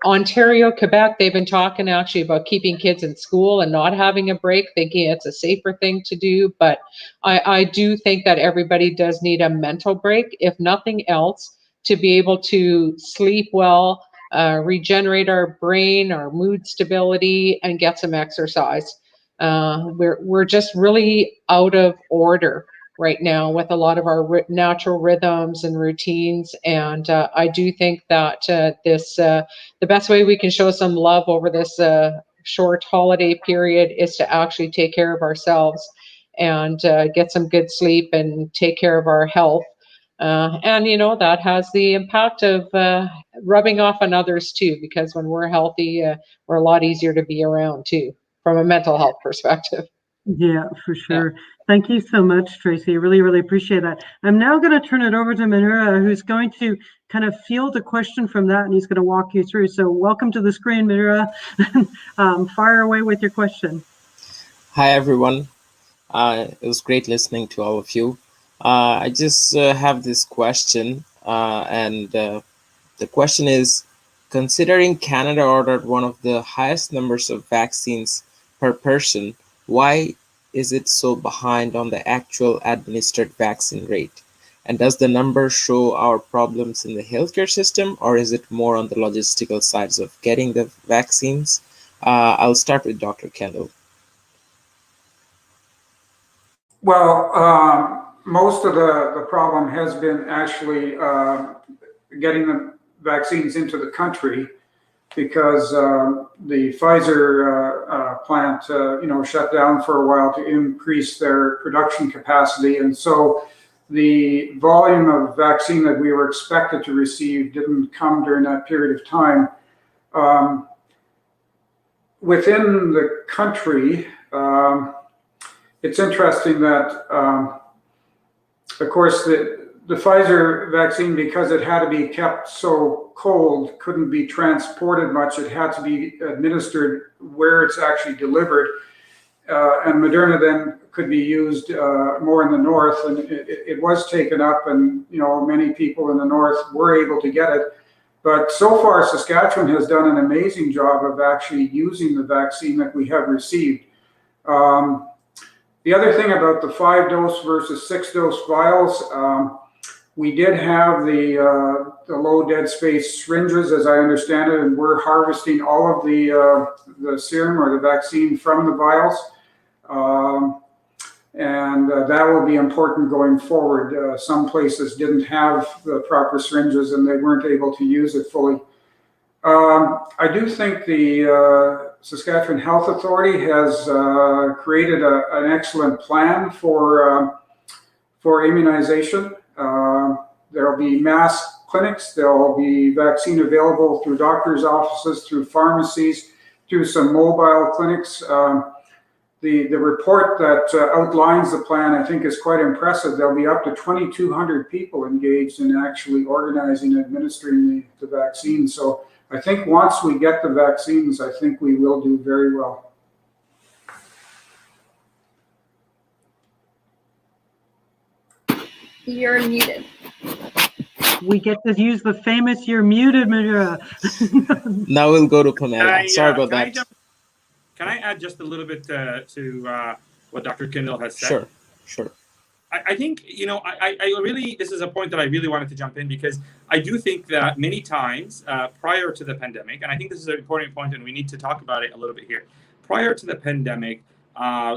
Ontario, Quebec, they've been talking actually about keeping kids in school and not having a break, thinking it's a safer thing to do. But I do think that everybody does need a mental break, if nothing else, to be able to sleep well, regenerate our brain, our mood stability, and get some exercise. We're just really out of order right now with a lot of our natural rhythms and routines, and I do think that the best way we can show some love over this short holiday period is to actually take care of ourselves and get some good sleep and take care of our health. And that has the impact of rubbing off on others too, because when we're healthy, we're a lot easier to be around too, from a mental health perspective. Yeah, for sure. Thank you so much, Tracy. Really, really appreciate that. I'm now going to turn it over to Manura, who's going to kind of field a question from that, and he's going to walk you through. So welcome to the screen, Manura. Fire away with your question. Hi, everyone. It was great listening to all of you. I just have this question, and the question is, considering Canada ordered one of the highest numbers of vaccines per person, why is it so behind on the actual administered vaccine rate? And does the number show our problems in the healthcare system, or is it more on the logistical sides of getting the vaccines? I'll start with Dr. Kendel. Well, most of the problem has been actually getting the vaccines into the country, because the Pfizer plant, shut down for a while to increase their production capacity, and so the volume of vaccine that we were expected to receive didn't come during that period of time. Within the country, it's interesting that, of course, the Pfizer vaccine, because it had to be kept so cold, couldn't be transported much. It had to be administered where it's actually delivered. And Moderna then could be used more in the north, and it was taken up, and many people in the north were able to get it. But so far, Saskatchewan has done an amazing job of actually using the vaccine that we have received. The other thing about the 5-dose versus 6-dose vials, we did have the low dead space syringes, as I understand it, and we're harvesting all of the serum or the vaccine from the vials. And that will be important going forward. Some places didn't have the proper syringes and they weren't able to use it fully. I do think the Saskatchewan Health Authority has created an excellent plan for immunization. There will be mass clinics. There will be vaccine available through doctors' offices, through pharmacies, through some mobile clinics. The report that outlines the plan, I think, is quite impressive. There'll be up to 2,200 people engaged in actually organizing and administering the vaccine. So I think once we get the vaccines, I think we will do very well. You're muted. We get to use the famous "you're muted," Manura. Now we'll go to Pamela. Sorry about that. Can I add just a little bit to what Dr. Kendel has said? Sure. I think, I really, this is a point that I really wanted to jump in, because I do think that many times prior to the pandemic, and I think this is an important point and we need to talk about it a little bit here. Prior to the pandemic,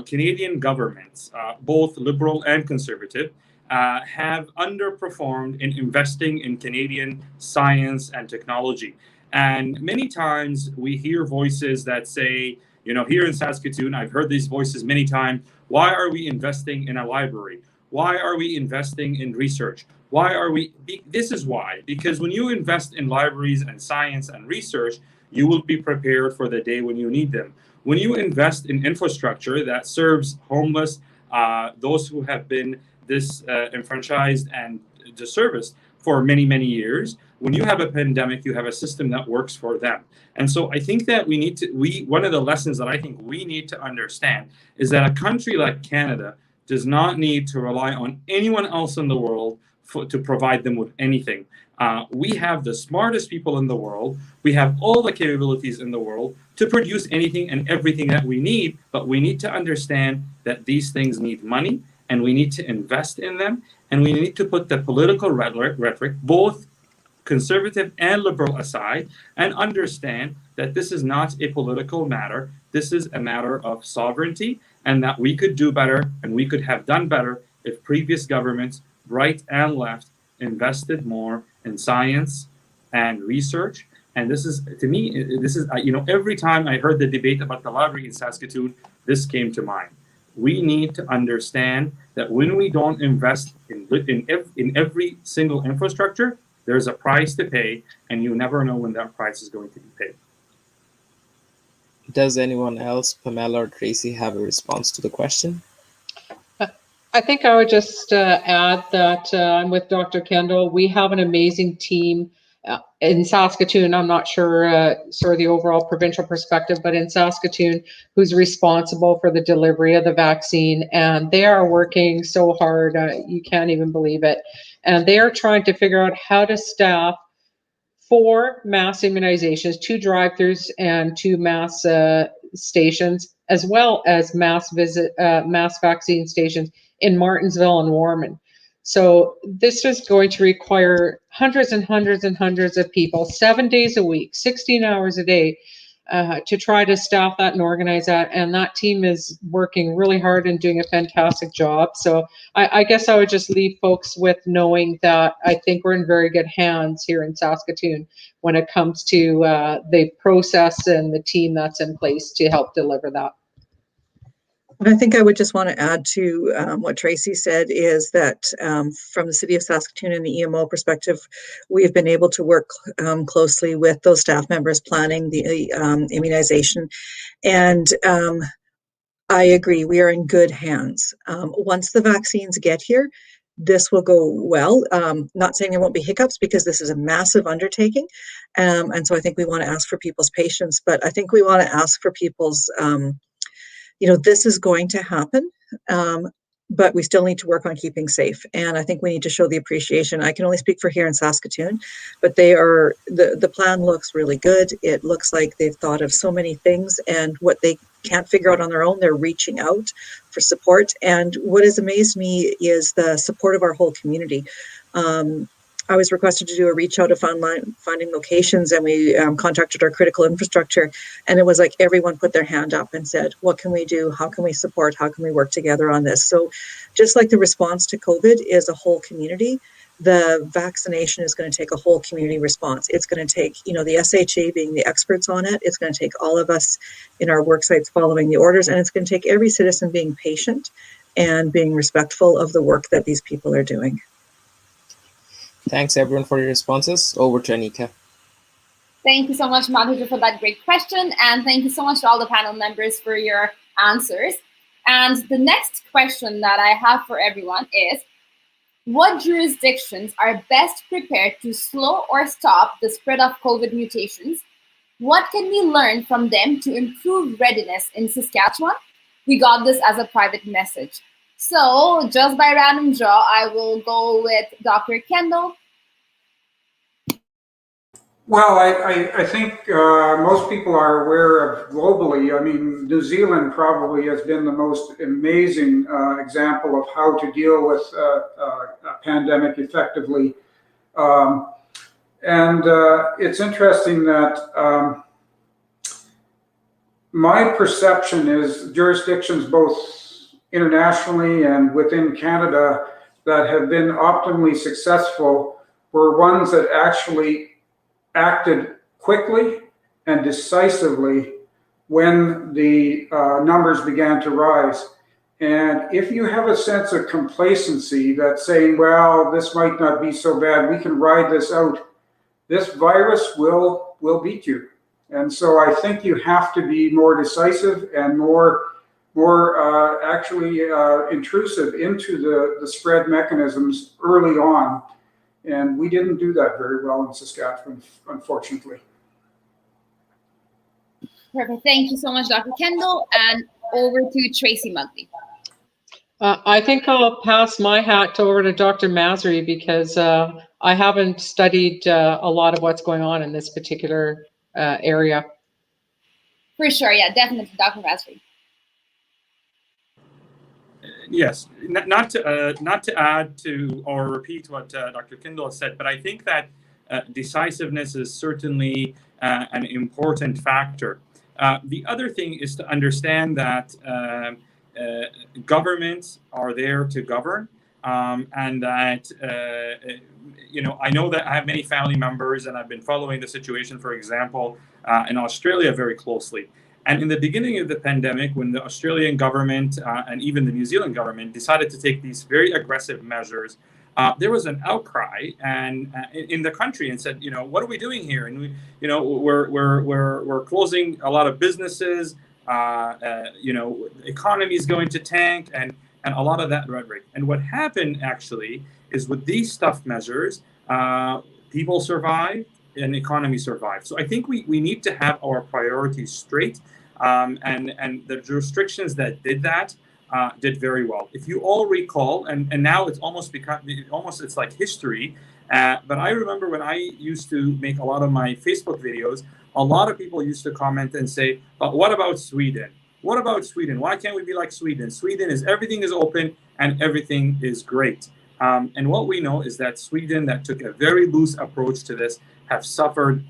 Canadian governments, both liberal and conservative, have underperformed in investing in Canadian science and technology. And many times we hear voices that say, here in Saskatoon, I've heard these voices many times, why are we investing in a library? Why are we investing in research? This is why, because when you invest in libraries and science and research, you will be prepared for the day when you need them. When you invest in infrastructure that serves homeless, those who have been disenfranchised and disserviced for many, many years, when you have a pandemic, you have a system that works for them. And so I think that one of the lessons that I think we need to understand is that a country like Canada does not need to rely on anyone else in the world to provide them with anything. We have the smartest people in the world. We have all the capabilities in the world to produce anything and everything that we need, but we need to understand that these things need money, and we need to invest in them, and we need to put the political rhetoric, both conservative and liberal aside, and understand that this is not a political matter. This is a matter of sovereignty, and that we could do better and we could have done better if previous governments, right and left, invested more in science and research. And this is, to me, this is, every time I heard the debate about the library in Saskatoon, this came to mind. We need to understand that when we don't invest in every single infrastructure, there's a price to pay, and you never know when that price is going to be paid. Does anyone else, Pamela or Tracy, have a response to the question? I think I would just add that I'm with Dr. Kendel. We have an amazing team in Saskatoon. I'm not sure sort of the overall provincial perspective, but in Saskatoon, who's responsible for the delivery of the vaccine. And they are working so hard, you can't even believe it. And they are trying to figure out how to staff 4 mass immunizations, 2 drive-throughs and 2 mass stations, as well as mass vaccine stations in Martensville and Warman. So this is going to require hundreds and hundreds and hundreds of people, 7 days a week, 16 hours a day, to try to staff that and organize that. And that team is working really hard and doing a fantastic job. So I guess I would just leave folks with knowing that I think we're in very good hands here in Saskatoon when it comes to the process and the team that's in place to help deliver that. And I think I would just want to add to what Tracy said is that from the City of Saskatoon and the EMO perspective, we've been able to work closely with those staff members planning the immunization. And I agree, we are in good hands. Once the vaccines get here, this will go well. Not saying there won't be hiccups, because this is a massive undertaking. And so I think we want to ask for people's patience, but I think we want to ask for people's this is going to happen, but we still need to work on keeping safe. And I think we need to show the appreciation. I can only speak for here in Saskatoon, but the plan looks really good. It looks like they've thought of so many things, and what they can't figure out on their own, they're reaching out for support. And what has amazed me is the support of our whole community. I was requested to do a reach out of finding locations, and we contacted our critical infrastructure, and it was like everyone put their hand up and said, what can we do? How can we support? How can we work together on this? So just like the response to COVID is a whole community, the vaccination is going to take a whole community response. It's going to take, the SHA being the experts on it. It's going to take all of us in our work sites following the orders, and it's going to take every citizen being patient and being respectful of the work that these people are doing. Thanks, everyone, for your responses. Over to Anika. Thank you so much, Madhuja, for that great question. And thank you so much to all the panel members for your answers. And the next question that I have for everyone is, what jurisdictions are best prepared to slow or stop the spread of COVID mutations? What can we learn from them to improve readiness in Saskatchewan? We got this as a private message. So just by random draw, I will go with Dr. Kendel. Well, I think most people are aware of globally. I mean, New Zealand probably has been the most amazing example of how to deal with a pandemic effectively. And it's interesting that my perception is jurisdictions both internationally and within Canada that have been optimally successful were ones that actually acted quickly and decisively when the numbers began to rise. And if you have a sense of complacency that's saying, well, this might not be so bad, we can ride this out, this virus will beat you. And so I think you have to be more decisive and more intrusive into the spread mechanisms early on. And we didn't do that very well in Saskatchewan, unfortunately. Perfect. Thank you so much, Dr. Kendel. And over to Tracy Muggli. I think I'll pass my hat over to Dr. Masri, because I haven't studied a lot of what's going on in this particular area. For sure. Yeah, definitely, Dr. Masri. Yes, not to add to or repeat what Dr. Kendel said, but I think that decisiveness is certainly an important factor. The other thing is to understand that governments are there to govern, and that I know that I have many family members, and I've been following the situation, for example, in Australia very closely. And in the beginning of the pandemic, when the Australian government and even the New Zealand government decided to take these very aggressive measures, there was an outcry and in the country, and said, what are we doing here? And we're closing a lot of businesses. Economy is going to tank, and a lot of that rhetoric. And what happened actually is, with these tough measures, people survived and economy survived. So I think we need to have our priorities straight, and the jurisdictions that did that did very well. If you all recall, and now it's almost it's like history, but I remember when I used to make a lot of my Facebook videos, a lot of people used to comment and say, what about Sweden? What about Sweden? Why can't we be like Sweden? Sweden is, everything is open and everything is great. And what we know is that Sweden, that took a very loose approach to this, have suffered.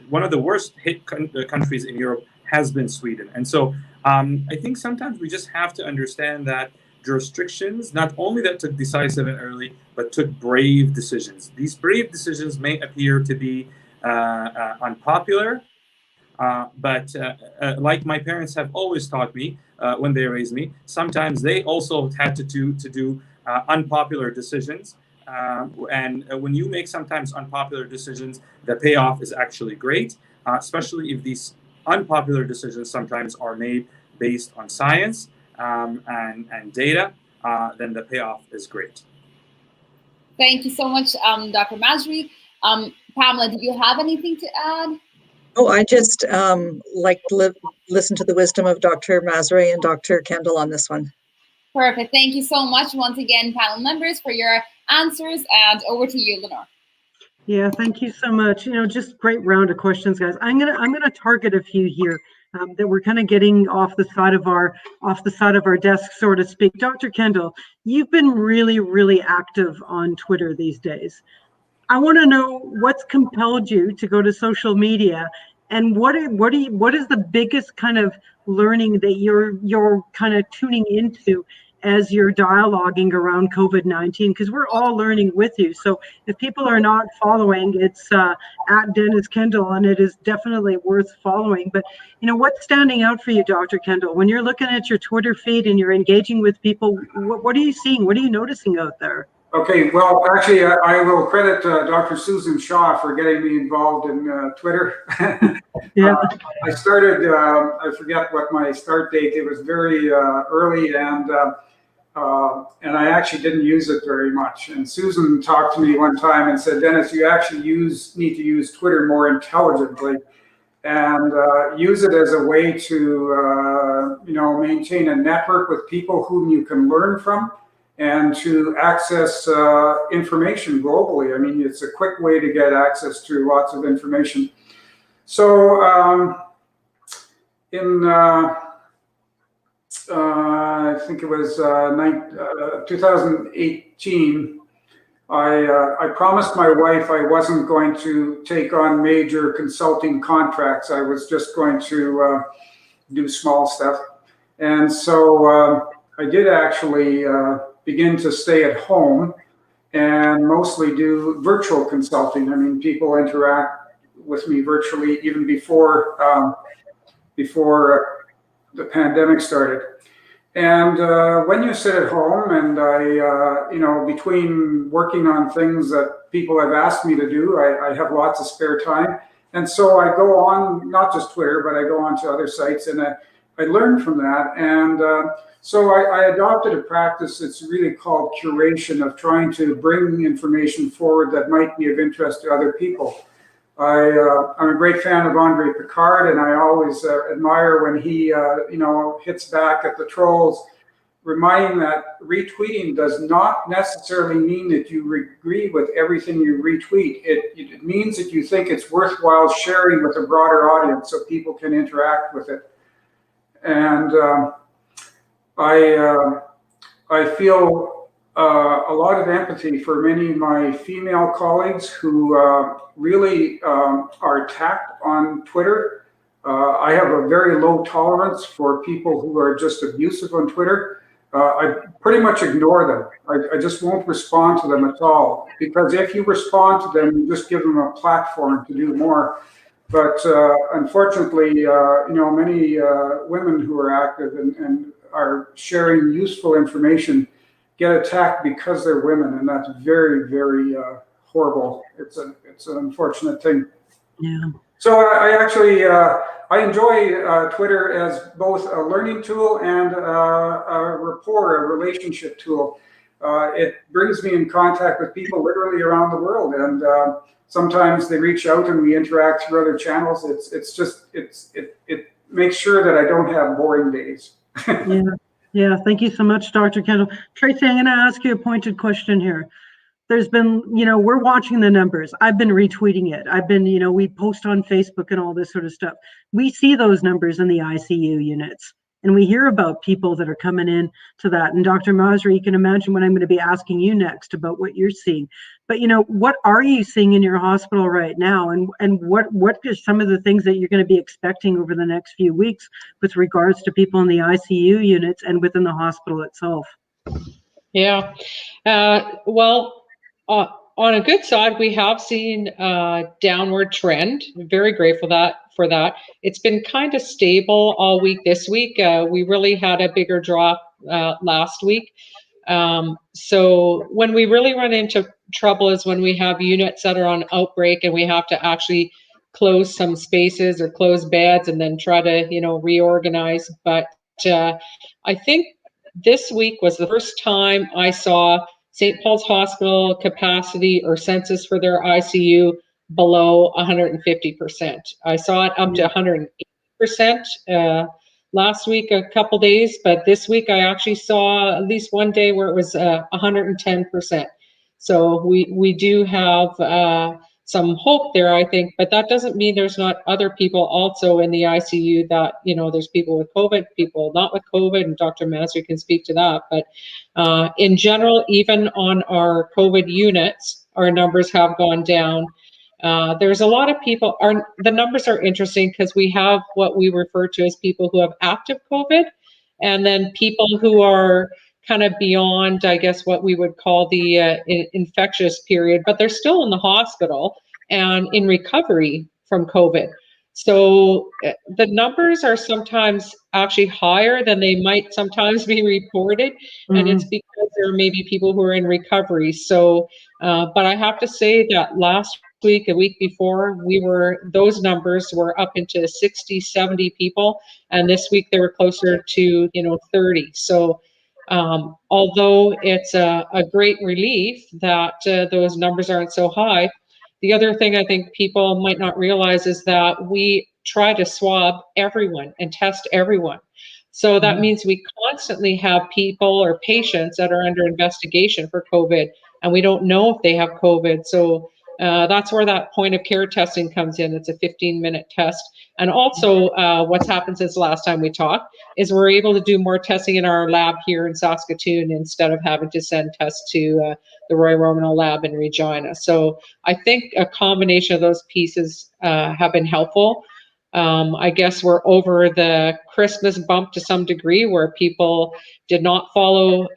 One of the worst hit countries in Europe has been Sweden. And so I think sometimes we just have to understand that jurisdictions, not only that took decisive and early, but took brave decisions. These brave decisions may appear to be unpopular, but like my parents have always taught me when they raised me, sometimes they also had to do unpopular decisions. And when you make sometimes unpopular decisions, the payoff is actually great, especially if these unpopular decisions sometimes are made based on science and data, then the payoff is great. Thank you so much, Dr. Masri. Pamela, do you have anything to add? Oh, I just like to listen to the wisdom of Dr. Masri and Dr. Kendel on this one. Perfect. Thank you so much once again, panel members, for your answers. And over to you, Lenore. Yeah, thank you so much. Just great round of questions, guys. I'm gonna target a few here that we're kind of getting off the side of our desk, so to speak. Dr. Kendel, you've been really, really active on Twitter these days. I want to know what's compelled you to go to social media, and what is the biggest kind of learning that you're kind of tuning into as you're dialoguing around COVID-19, because we're all learning with you. So if people are not following, it's at Dennis Kendel, and it is definitely worth following. But what's standing out for you, Dr. Kendel, when you're looking at your Twitter feed and you're engaging with people? What are you seeing? What are you noticing out there? Okay, well, actually, I will credit Dr. Susan Shaw for getting me involved in Twitter. Yeah. I started, I forget what my start date, it was very early, and I actually didn't use it very much. And Susan talked to me one time and said, Dennis, you actually need to use Twitter more intelligently, and use it as a way to maintain a network with people whom you can learn from, and to access information globally. I mean, it's a quick way to get access to lots of information. So in I think it was 2018, I promised my wife I wasn't going to take on major consulting contracts. I was just going to do small stuff. And so I did actually begin to stay at home and mostly do virtual consulting. I mean, people interact with me virtually even before the pandemic started. And when you sit at home, and I, between working on things that people have asked me to do, I have lots of spare time. And so I go on, not just Twitter, but I go on to other sites, and I learn from that. And so I adopted a practice that's really called curation, of trying to bring information forward that might be of interest to other people. I'm a great fan of Andre Picard, and I always admire when he, hits back at the trolls, reminding that retweeting does not necessarily mean that you agree with everything you retweet. It means that you think it's worthwhile sharing with a broader audience so people can interact with it. And I feel a lot of empathy for many of my female colleagues who really are attacked on Twitter. I have a very low tolerance for people who are just abusive on Twitter. I pretty much ignore them. I just won't respond to them at all, because if you respond to them, you just give them a platform to do more. But unfortunately, many women who are active and are sharing useful information get attacked because they're women, and that's very, very horrible. It's an unfortunate thing. Yeah. So I actually I enjoy Twitter as both a learning tool and a rapport, a relationship tool. It brings me in contact with people literally around the world, and sometimes they reach out and we interact through other channels. It makes sure that I don't have boring days. Yeah. Yeah. Thank you so much, Dr. Kendel. Tracy, I'm going to ask you a pointed question here. There's been, we're watching the numbers. I've been retweeting it. I've been, we post on Facebook and all this sort of stuff. We see those numbers in the ICU units, and we hear about people that are coming in to that. And Dr. Masri, you can imagine what I'm going to be asking you next about what you're seeing. But, what are you seeing in your hospital right now? And what are some of the things that you're going to be expecting over the next few weeks with regards to people in the ICU units and within the hospital itself? Yeah. Well, on a good side, we have seen a downward trend. I'm very grateful for that. It's been kind of stable all week this week. We really had a bigger drop last week. So when we really run into trouble is when we have units that are on outbreak and we have to actually close some spaces or close beds and then try to, reorganize. But I think this week was the first time I saw St. Paul's Hospital capacity or census for their ICU below 150%. I saw it up to 180% last week, a couple days, but this week I actually saw at least one day where it was 110%. So we do have some hope there, I think, but that doesn't mean there's not other people also in the ICU that, there's people with COVID, people not with COVID, and Dr. Masri can speak to that. But in general, even on our COVID units, our numbers have gone down. There's a lot of people, the numbers are interesting because we have what we refer to as people who have active COVID, and then people who are kind of beyond, I guess, what we would call the infectious period, but they're still in the hospital and in recovery from COVID. So the numbers are sometimes actually higher than they might sometimes be reported, and it's because there may be people who are in recovery. So, but I have to say that last week, a week before, those numbers were up into 60, 70 people, and this week they were closer to 30. So although it's a great relief that those numbers aren't so high, the other thing I think people might not realize is that we try to swab everyone and test everyone. So that means we constantly have people or patients that are under investigation for COVID, and we don't know if they have COVID. So that's where that point of care testing comes in. It's a 15-minute test. And also what's happened since the last time we talked is we're able to do more testing in our lab here in Saskatoon instead of having to send tests to the Roy Romano lab in Regina. So I think a combination of those pieces have been helpful. I guess we're over the Christmas bump to some degree where people did not follow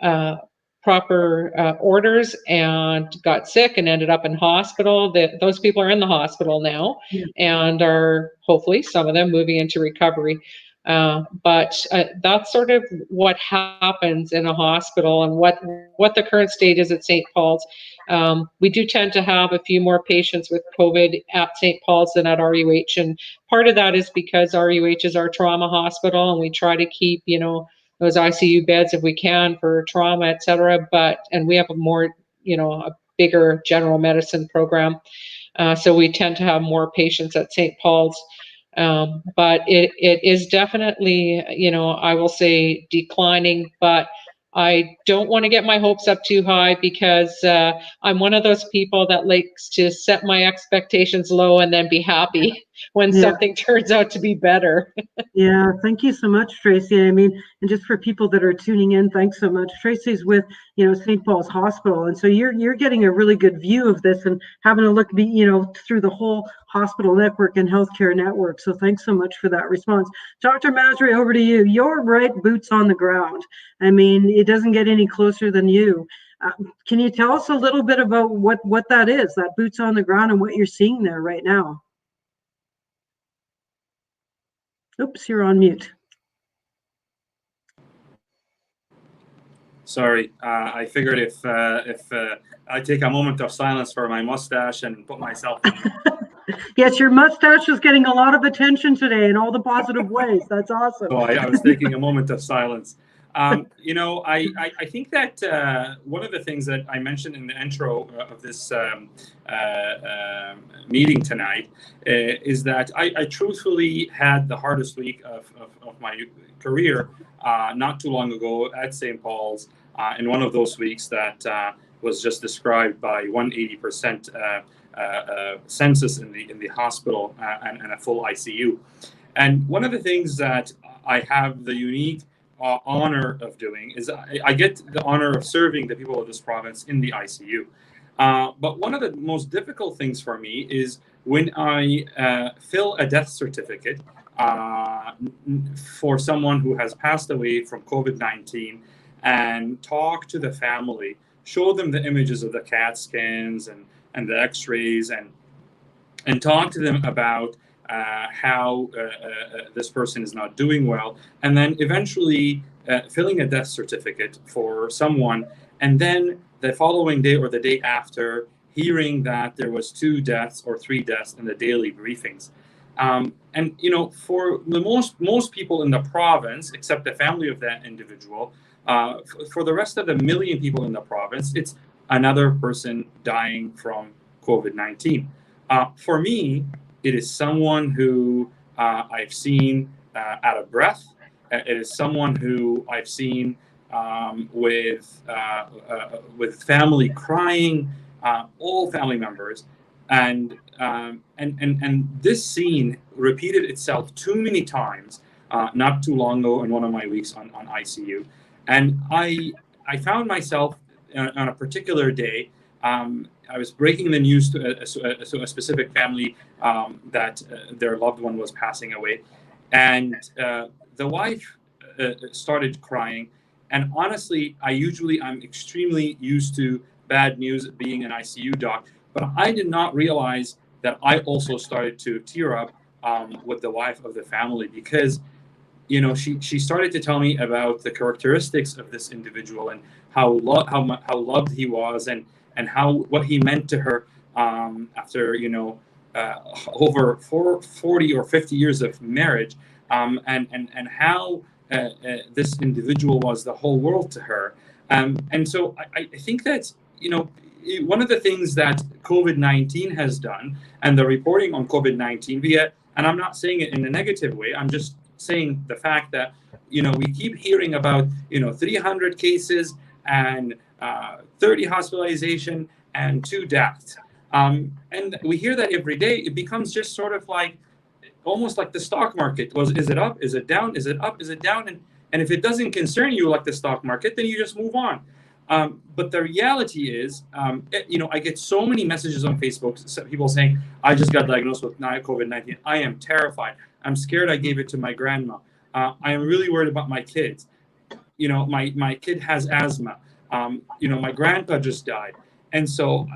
proper orders and got sick and ended up in hospital. Those people are in the hospital now and are hopefully some of them moving into recovery. But that's sort of what happens in a hospital and what the current state is at St. Paul's. We do tend to have a few more patients with COVID at St. Paul's than at RUH. And part of that is because RUH is our trauma hospital and we try to keep, those ICU beds if we can for trauma, et cetera. And we have a more, a bigger general medicine program. So we tend to have more patients at St. Paul's. But it is definitely, I will say declining, but I don't want to get my hopes up too high because I'm one of those people that likes to set my expectations low and then be happy. when Yeah. something turns out to be better. Yeah, thank you so much, Tracy. I mean, and just for people that are tuning in, thanks so much. Tracy's with, St. Paul's Hospital, and so you're getting a really good view of this and having a look, through the whole hospital network and healthcare network. So thanks so much for that response, Dr. Masri. Over to you. You're right, boots on the ground. I mean, it doesn't get any closer than you. Can you tell us a little bit about what that is, that boots on the ground, and what you're seeing there right now? Oops, you're on mute. Sorry, I figured if I take a moment of silence for my mustache and put myself in. Yes, your mustache is getting a lot of attention today in all the positive ways. That's awesome. So I was taking a moment of silence. I think that one of the things that I mentioned in the intro of this meeting tonight is that I truthfully had the hardest week of my career not too long ago at St. Paul's, in one of those weeks that was just described by 180% census in the hospital and a full ICU. And one of the things that I have the unique honor of doing is I get the honor of serving the people of this province in the ICU. But one of the most difficult things for me is when I fill a death certificate for someone who has passed away from COVID-19 and talk to the family, show them the images of the CAT scans and the x-rays and talk to them about how this person is not doing well, and then eventually filling a death certificate for someone, and then the following day or the day after hearing that there was 2 deaths or 3 deaths in the daily briefings. And for the most people in the province, except the family of that individual, for the rest of the million people in the province, it's another person dying from COVID-19. For me, it is someone who I've seen out of breath. It is someone who I've seen with family crying, all family members, and this scene repeated itself too many times not too long ago in one of my weeks on ICU, and I found myself on a particular day. I was breaking the news to a specific family that their loved one was passing away, and the wife started crying. And honestly, I'm extremely used to bad news being an ICU doc, but I did not realize that I also started to tear up with the wife of the family, because she started to tell me about the characteristics of this individual and how loved he was, and what he meant to her after over 40 or 50 years of marriage, and how this individual was the whole world to her. And so I think that one of the things that COVID-19 has done, and the reporting on COVID-19, and I'm not saying it in a negative way, I'm just saying the fact that we keep hearing about 300 cases and 30 hospitalization and 2 deaths, and we hear that every day. It becomes just sort of like almost like the stock market. Is it up? Is it down? Is it up? Is it down? And if it doesn't concern you like the stock market, then you just move on. But the reality is, I get so many messages on Facebook, people saying, I just got diagnosed with COVID-19. I am terrified. I'm scared I gave it to my grandma. I am really worried about my kids. My kid has asthma. My grandpa just died. And so,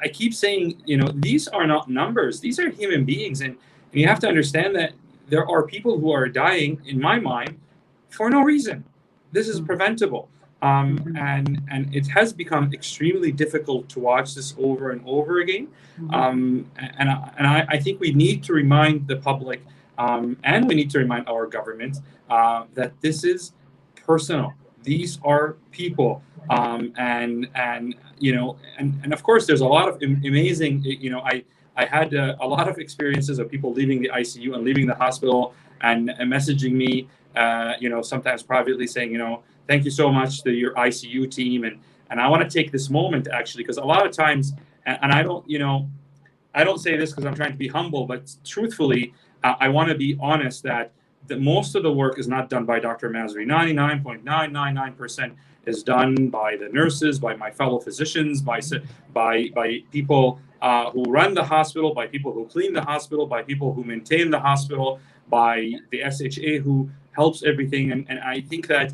I keep saying, these are not numbers. These are human beings. And you have to understand that there are people who are dying, in my mind, for no reason. This is preventable. And it has become extremely difficult to watch this over and over again. And I think we need to remind the public, and we need to remind our government that this is personal. These are people, and of course, there's a lot of amazing. I had a lot of experiences of people leaving the ICU and leaving the hospital and messaging me, sometimes privately saying, thank you so much to your ICU team. And I want to take this moment, actually, because a lot of times, and I don't, I don't say this because I'm trying to be humble, but truthfully, I want to be honest that most of the work is not done by Dr. Masri. 99.999% is done by the nurses, by my fellow physicians, by people who run the hospital, by people who clean the hospital, by people who maintain the hospital, by the SHA who helps everything. And I think that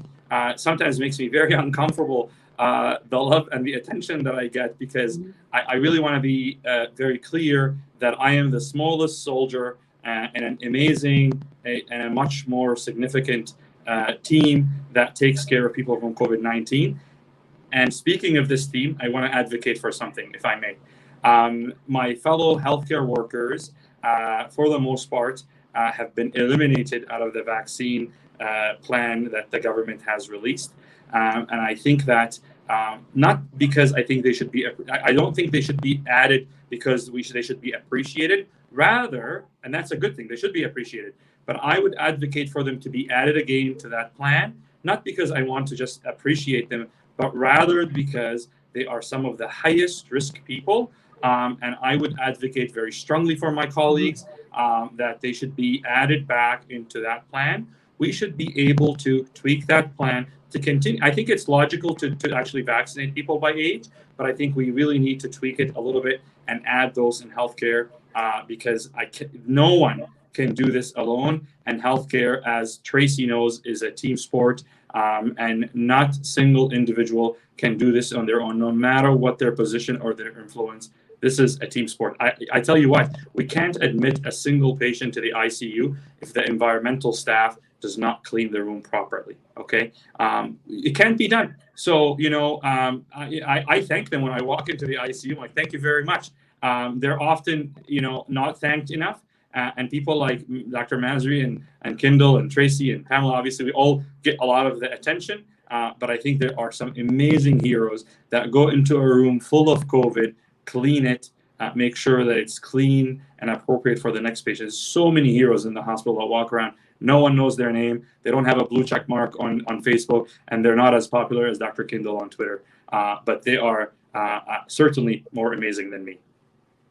sometimes makes me very uncomfortable, the love and the attention that I get, because I really want to be very clear that I am the smallest soldier and an amazing and a much more significant team that takes care of people from COVID-19. And speaking of this team, I want to advocate for something, if I may. My fellow healthcare workers, for the most part, have been eliminated out of the vaccine plan that the government has released. And I think that not because I think they should be, I don't think they should be added because they should be appreciated. Rather, and that's a good thing, they should be appreciated. But I would advocate for them to be added again to that plan, not because I want to just appreciate them, but rather because they are some of the highest risk people. And I would advocate very strongly for my colleagues that they should be added back into that plan. We should be able to tweak that plan to continue. I think it's logical to actually vaccinate people by age, but I think we really need to tweak it a little bit and add those in healthcare because no one can do this alone. And healthcare, as Tracy knows, is a team sport, and not single individual can do this on their own, no matter what their position or their influence. This is a team sport. I tell you what, we can't admit a single patient to the ICU if the environmental staff does not clean the room properly, okay? It can't be done. So, I thank them when I walk into the ICU. I'm like, thank you very much. They're often, not thanked enough. And people like Dr. Masri and Kendel and Tracy and Pamela, obviously, we all get a lot of the attention. But I think there are some amazing heroes that go into a room full of COVID, clean it, make sure that it's clean and appropriate for the next patient. There's so many heroes in the hospital that walk around. No one knows their name. They don't have a blue check mark on Facebook, and they're not as popular as Dr. Kendel on Twitter. But they are certainly more amazing than me.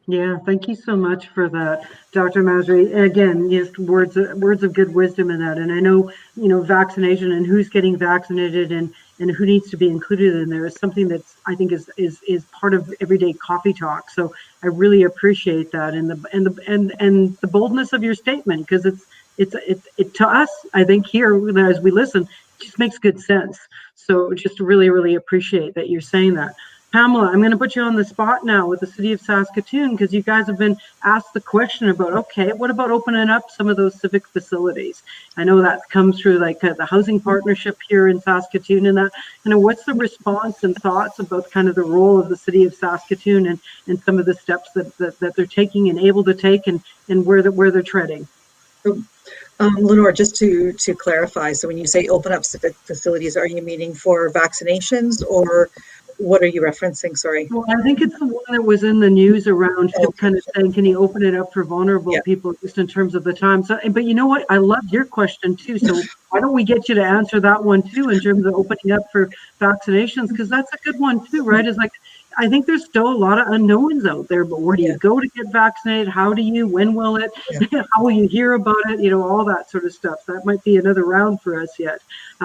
Yeah, thank you so much for that, Dr. Masri. Again, just words of good wisdom in that. And I know, vaccination and who's getting vaccinated and who needs to be included in there is something that's, I think, is part of everyday coffee talk. So I really appreciate that and the boldness of your statement, because it to us, I think here as we listen, it just makes good sense. So just really, really appreciate that you're saying that. Pamela, I'm going to put you on the spot now with the city of Saskatoon, because you guys have been asked the question about, okay, what about opening up some of those civic facilities? I know that comes through like the housing partnership here in Saskatoon and that. What's the response and thoughts about kind of the role of the city of Saskatoon and some of the steps that they're taking and able to take and where they're treading? Lenore, just to clarify, so when you say open up civic facilities, are you meaning for vaccinations or what are you referencing? Sorry. Well, I think it's the one that was in the news around kind of saying, can you open it up for vulnerable people just in terms of the time? So, but you know what? I love your question too. So why don't we get you to answer that one too in terms of opening up for vaccinations? Because that's a good one too, right? It's like, I think there's still a lot of unknowns out there, but where do you go to get vaccinated? How do you, when will it, how will you hear about it? All that sort of stuff. That might be another round for us yet.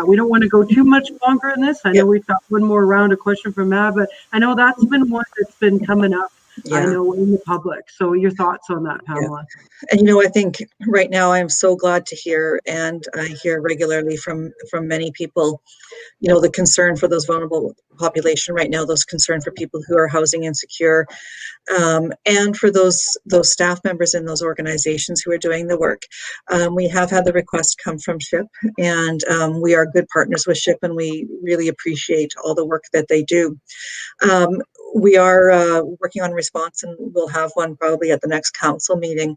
We don't want to go too much longer in this. I know we've got one more round of question from Matt, but I know that's been one that's been coming up. I know in the public. So your thoughts on that, Pamela? And I think right now I'm so glad to hear, and I hear regularly from many people, the concern for those vulnerable population right now, those concern for people who are housing insecure, and for those staff members in those organizations who are doing the work. We have had the request come from SHIP, and we are good partners with SHIP, and we really appreciate all the work that they do. We are working on response, and we'll have one probably at the next council meeting.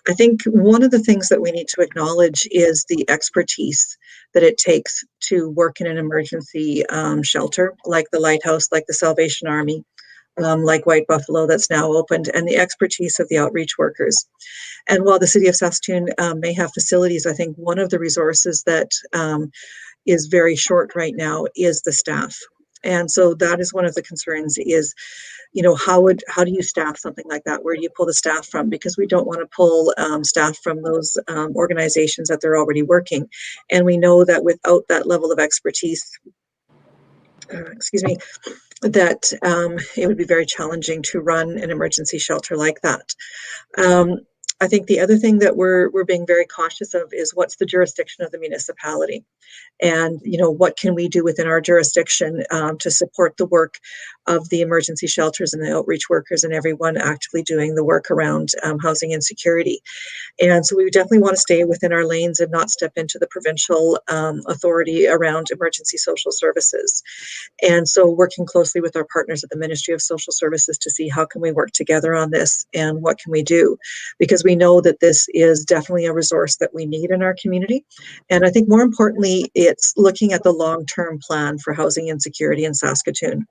I think one of the things that we need to acknowledge is the expertise that it takes to work in an emergency shelter, like the Lighthouse, like the Salvation Army, like White Buffalo that's now opened, and the expertise of the outreach workers. And while the city of Saskatoon may have facilities, I think one of the resources that is very short right now is the staff. And so that is one of the concerns is, how do you staff something like that? Where do you pull the staff from? Because we don't want to pull staff from those organizations that they're already working. And we know that without that level of expertise, that it would be very challenging to run an emergency shelter like that. I think the other thing that we're being very cautious of is what's the jurisdiction of the municipality, and what can we do within our jurisdiction to support the work of the emergency shelters and the outreach workers and everyone actively doing the work around housing insecurity. And so we definitely want to stay within our lanes and not step into the provincial authority around emergency social services. And so working closely with our partners at the Ministry of Social Services to see how can we work together on this and what can we do, because we know that this is definitely a resource that we need in our community. And I think more importantly, it's looking at the long-term plan for housing insecurity in Saskatoon.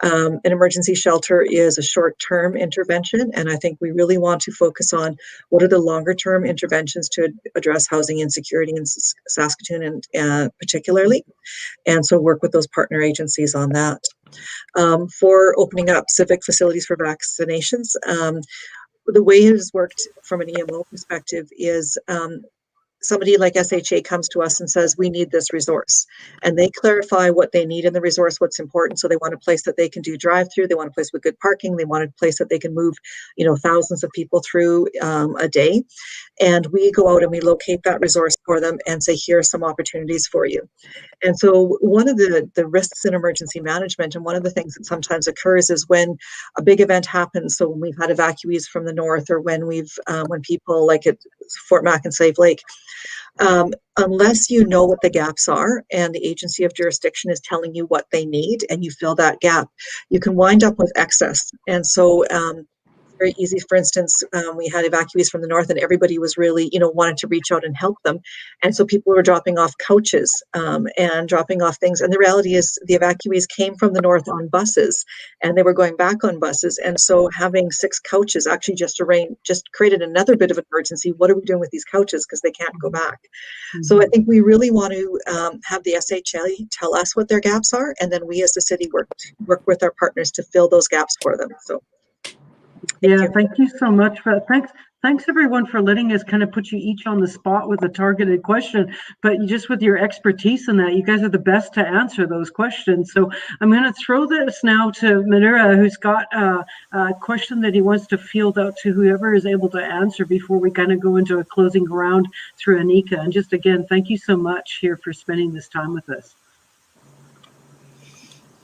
An emergency shelter is a short-term intervention, and I think we really want to focus on what are the longer-term interventions to address housing insecurity in Saskatoon, and particularly, and so work with those partner agencies on that. For opening up civic facilities for vaccinations, the way it has worked from an EMO perspective is somebody like SHA comes to us and says, we need this resource. And they clarify what they need in the resource, what's important. So they want a place that they can do drive-through. They want a place with good parking. They want a place that they can move, thousands of people through a day. And we go out and we locate that resource for them and say, here are some opportunities for you. And so one of the risks in emergency management, and one of the things that sometimes occurs, is when a big event happens. So when we've had evacuees from the north, or when when people like at Fort Mac and Slave Lake, unless you know what the gaps are and the agency of jurisdiction is telling you what they need and you fill that gap, you can wind up with excess. And so very easy. For instance, we had evacuees from the north, and everybody was really, wanted to reach out and help them. And so people were dropping off couches and dropping off things. And the reality is the evacuees came from the north on buses, and they were going back on buses. And so having 6 couches actually just created another bit of an emergency. What are we doing with these couches? Because they can't go back. Mm-hmm. So I think we really want to have the SHA tell us what their gaps are, and then we as the city work with our partners to fill those gaps for them. So. Thank you so much for that. Thanks everyone for letting us kind of put you each on the spot with a targeted question, but just with your expertise in that, you guys are the best to answer those questions. So I'm going to throw this now to Manura, who's got a question that he wants to field out to whoever is able to answer before we kind of go into a closing round through Anika. And just again, thank you so much here for spending this time with us.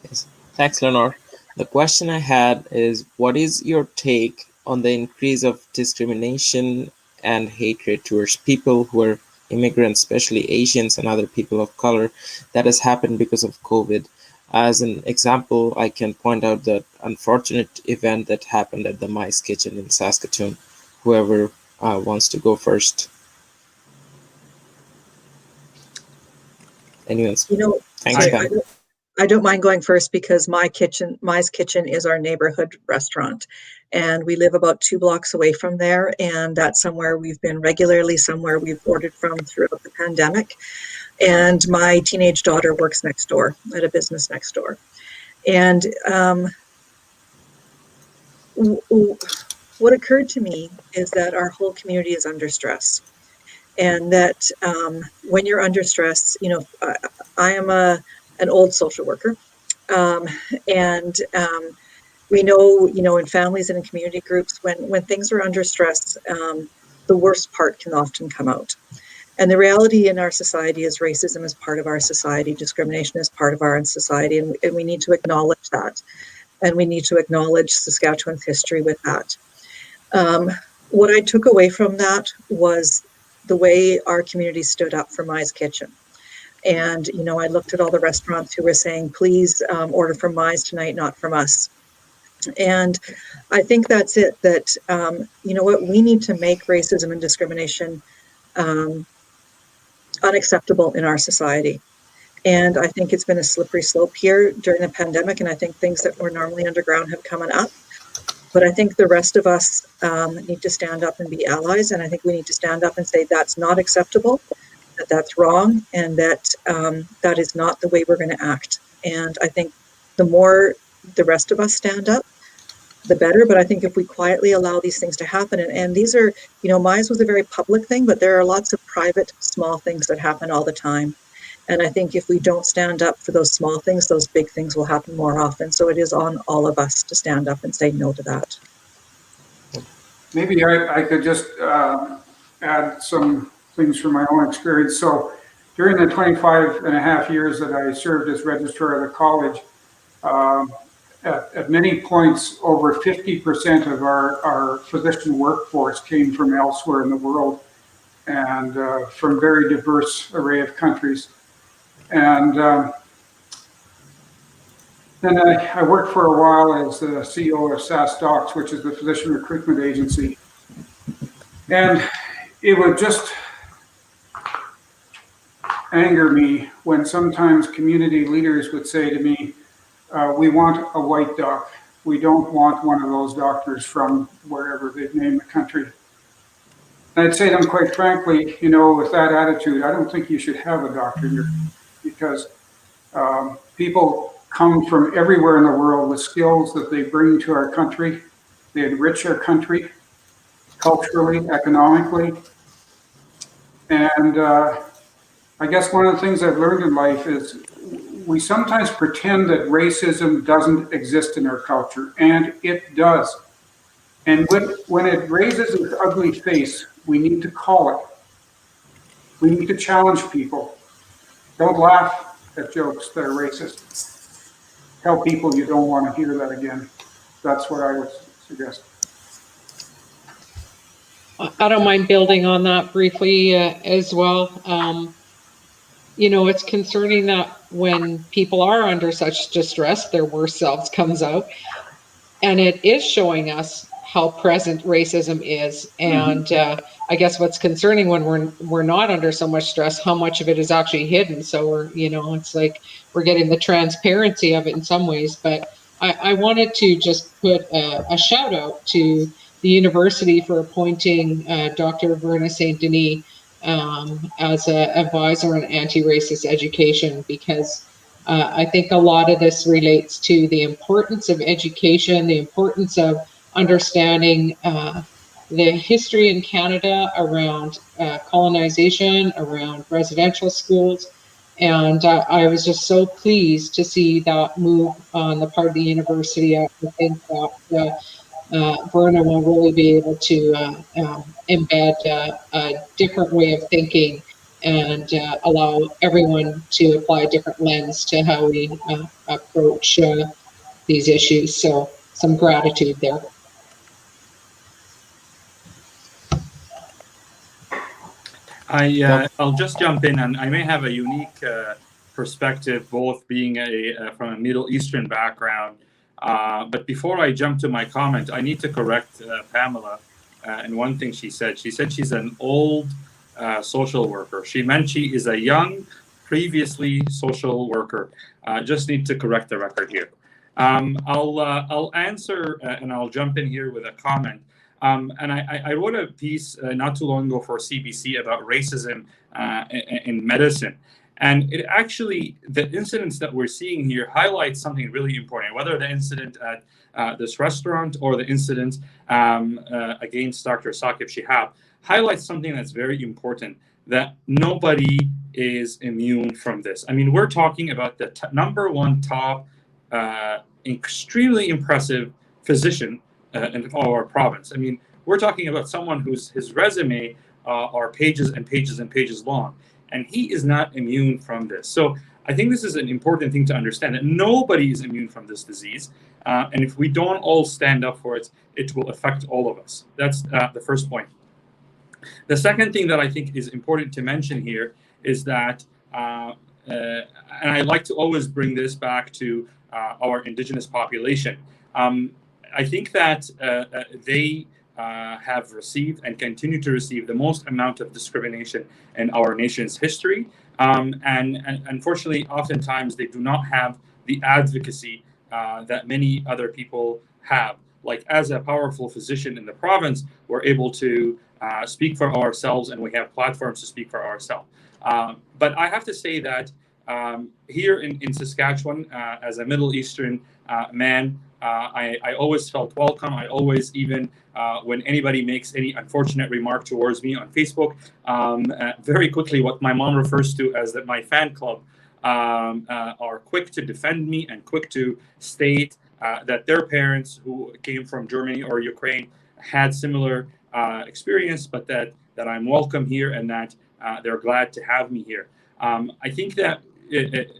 Yes. Thanks, Lenore. The question I had is, what is your take on the increase of discrimination and hatred towards people who are immigrants, especially Asians and other people of color, that has happened because of COVID? As an example, I can point out the unfortunate event that happened at the Mice Kitchen in Saskatoon. Whoever wants to go first. Anyways, thanks, Pam. I don't mind going first because Mice Kitchen is our neighborhood restaurant, and we live about 2 blocks away from there, and that's somewhere we've been regularly, somewhere we've ordered from throughout the pandemic. And my teenage daughter works next door at a business next door. And what occurred to me is that our whole community is under stress, and that when you're under stress, I am an old social worker. And we know, in families and in community groups, when things are under stress, the worst part can often come out. And the reality in our society is racism is part of our society, discrimination is part of our society, and we need to acknowledge that. And we need to acknowledge Saskatchewan's history with that. What I took away from that was the way our community stood up for Mice Kitchen. And, I looked at all the restaurants who were saying, please order from Mice tonight, not from us. And I think that's it, that, we need to make racism and discrimination unacceptable in our society. And I think it's been a slippery slope here during the pandemic. And I think things that were normally underground have come up. But I think the rest of us need to stand up and be allies. And I think we need to stand up and say that's not acceptable, that's wrong, and that that is not the way we're going to act. And I think the more the rest of us stand up, the better. But I think if we quietly allow these things to happen, and these are, Mize was a very public thing, but there are lots of private, small things that happen all the time. And I think if we don't stand up for those small things, those big things will happen more often. So it is on all of us to stand up and say no to that. Maybe I could just add some things from my own experience. So during the 25 and a half years that I served as registrar of the college, at many points, over 50% of our physician workforce came from elsewhere in the world, and from very diverse array of countries. And then I worked for a while as the CEO of SaskDocs, which is the physician recruitment agency. And it would just anger me when sometimes community leaders would say to me, we want a white doc. We don't want one of those doctors from wherever they've named the country. And I'd say to them, quite frankly, with that attitude, I don't think you should have a doctor here, because people come from everywhere in the world with skills that they bring to our country. They enrich our country culturally, economically. And I guess one of the things I've learned in life is we sometimes pretend that racism doesn't exist in our culture, and it does. And when it raises its ugly face, we need to call it. We need to challenge people. Don't laugh at jokes that are racist. Tell people you don't want to hear that again. That's what I would suggest. I don't mind building on that briefly as well. It's concerning that when people are under such distress, their worst selves comes out, and it is showing us how present racism is. And I guess what's concerning when we're not under so much stress, how much of it is actually hidden. So we're, it's like we're getting the transparency of it in some ways. But I wanted to just put a shout out to the university for appointing Dr. Verna St. Denis as an advisor on anti-racist education, because I think a lot of this relates to the importance of education, the importance of understanding the history in Canada around colonization, around residential schools. And I was just so pleased to see that move on the part of the university. I think that Verna will really be able to embed a different way of thinking and allow everyone to apply a different lens to how we approach these issues. So some gratitude there. I'll just jump in, and I may have a unique perspective, both being from a Middle Eastern background. But before I jump to my comment, I need to correct Pamela in one thing she said. She said she's an old social worker. She meant she is a young, previously social worker. Just need to correct the record here. I'll answer and I'll jump in here with a comment. And I wrote a piece not too long ago for CBC about racism in medicine. And it actually, the incidents that we're seeing here highlights something really important, whether the incident at this restaurant or the incident against Dr. Saqib Shihab highlights something that's very important, that nobody is immune from this. I mean, we're talking about the number one top, extremely impressive physician in our province. I mean, we're talking about someone his resume are pages and pages and pages long, and he is not immune from this. So I think this is an important thing to understand, that nobody is immune from this disease. And if we don't all stand up for it, it will affect all of us. That's the first point. The second thing that I think is important to mention here is that, and I like to always bring this back to our Indigenous population. I think that they have received and continue to receive the most amount of discrimination in our nation's history. And unfortunately, oftentimes they do not have the advocacy that many other people have. Like, as a powerful physician in the province, we're able to speak for ourselves, and we have platforms to speak for ourselves. But I have to say that Here in Saskatchewan, as a Middle Eastern man, I always felt welcome. I always, even when anybody makes any unfortunate remark towards me on Facebook, very quickly, what my mom refers to as that my fan club are quick to defend me and quick to state that their parents who came from Germany or Ukraine had similar experience, but that I'm welcome here and that they're glad to have me here. I think that,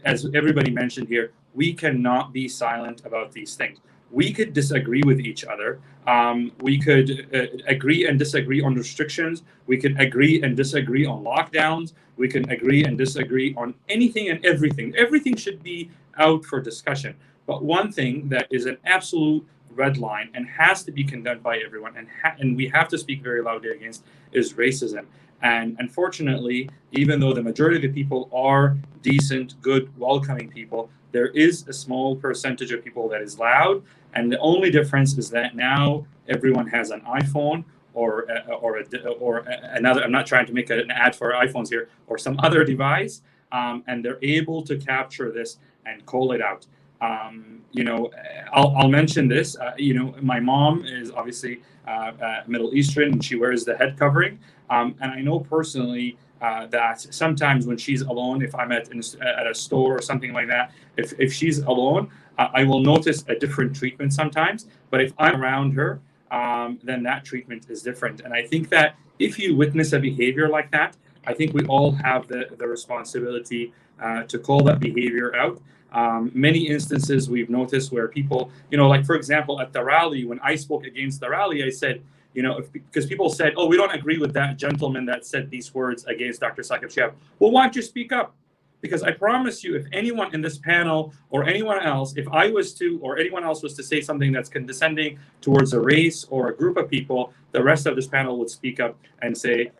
as everybody mentioned here, we cannot be silent about these things. We could disagree with each other. We could agree and disagree on restrictions. We could agree and disagree on lockdowns. We can agree and disagree on anything and everything. Everything should be out for discussion. But one thing that is an absolute red line and has to be condemned by everyone, and we have to speak very loudly against, is racism. And unfortunately, even though the majority of the people are decent, good, welcoming people, there is a small percentage of people that is loud. And the only difference is that now everyone has an iPhone or another. I'm not trying to make an ad for iPhones here, or some other device, and they're able to capture this and call it out. I'll mention this. My mom is obviously Middle Eastern, and she wears the head covering. And I know personally that sometimes when she's alone, if I'm at a store or something like that, if she's alone, I will notice a different treatment sometimes. But if I'm around her, then that treatment is different. And I think that if you witness a behavior like that, I think we all have the responsibility to call that behavior out. Many instances we've noticed where people, like for example, at the rally, when I spoke against the rally, I said, because people said, oh, we don't agree with that gentleman that said these words against Dr. Saskatchewan. Well, why don't you speak up? Because I promise you, if anyone in this panel or anyone else, if I was to, or anyone else was to say something that's condescending towards a race or a group of people, the rest of this panel would speak up and say,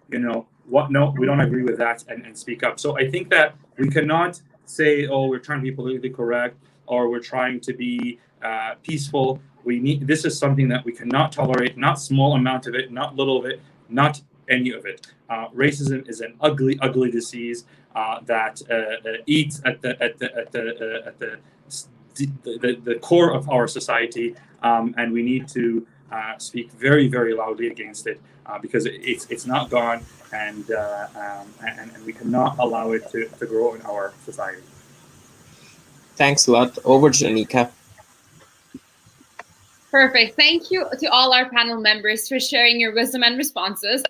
what? No, we don't agree with that, and speak up. So I think that we cannot say, oh, we're trying to be politically correct or we're trying to be peaceful. This is something that we cannot tolerate, not small amount of it, not little of it, not any of it. Racism is an ugly, ugly disease that eats at the core of our society, and we need to speak very, very loudly against it because it's not gone, and we cannot allow it to grow in our society. Thanks a lot. Over to Anika. Perfect. Thank you to all our panel members for sharing your wisdom and responses.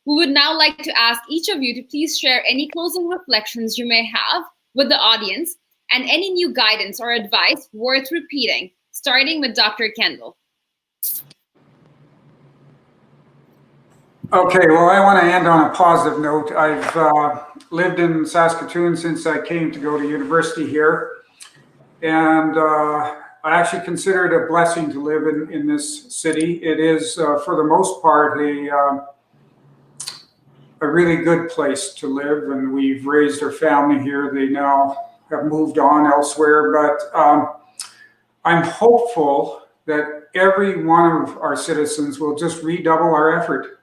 We would now like to ask each of you to please share any closing reflections you may have with the audience and any new guidance or advice worth repeating, starting with Dr. Kendel. Okay, well, I want to end on a positive note. I've lived in Saskatoon since I came to go to university here. And I actually consider it a blessing to live in this city. It is, for the most part, a really good place to live. And we've raised our family here. They now have moved on elsewhere. But I'm hopeful that every one of our citizens will just redouble our effort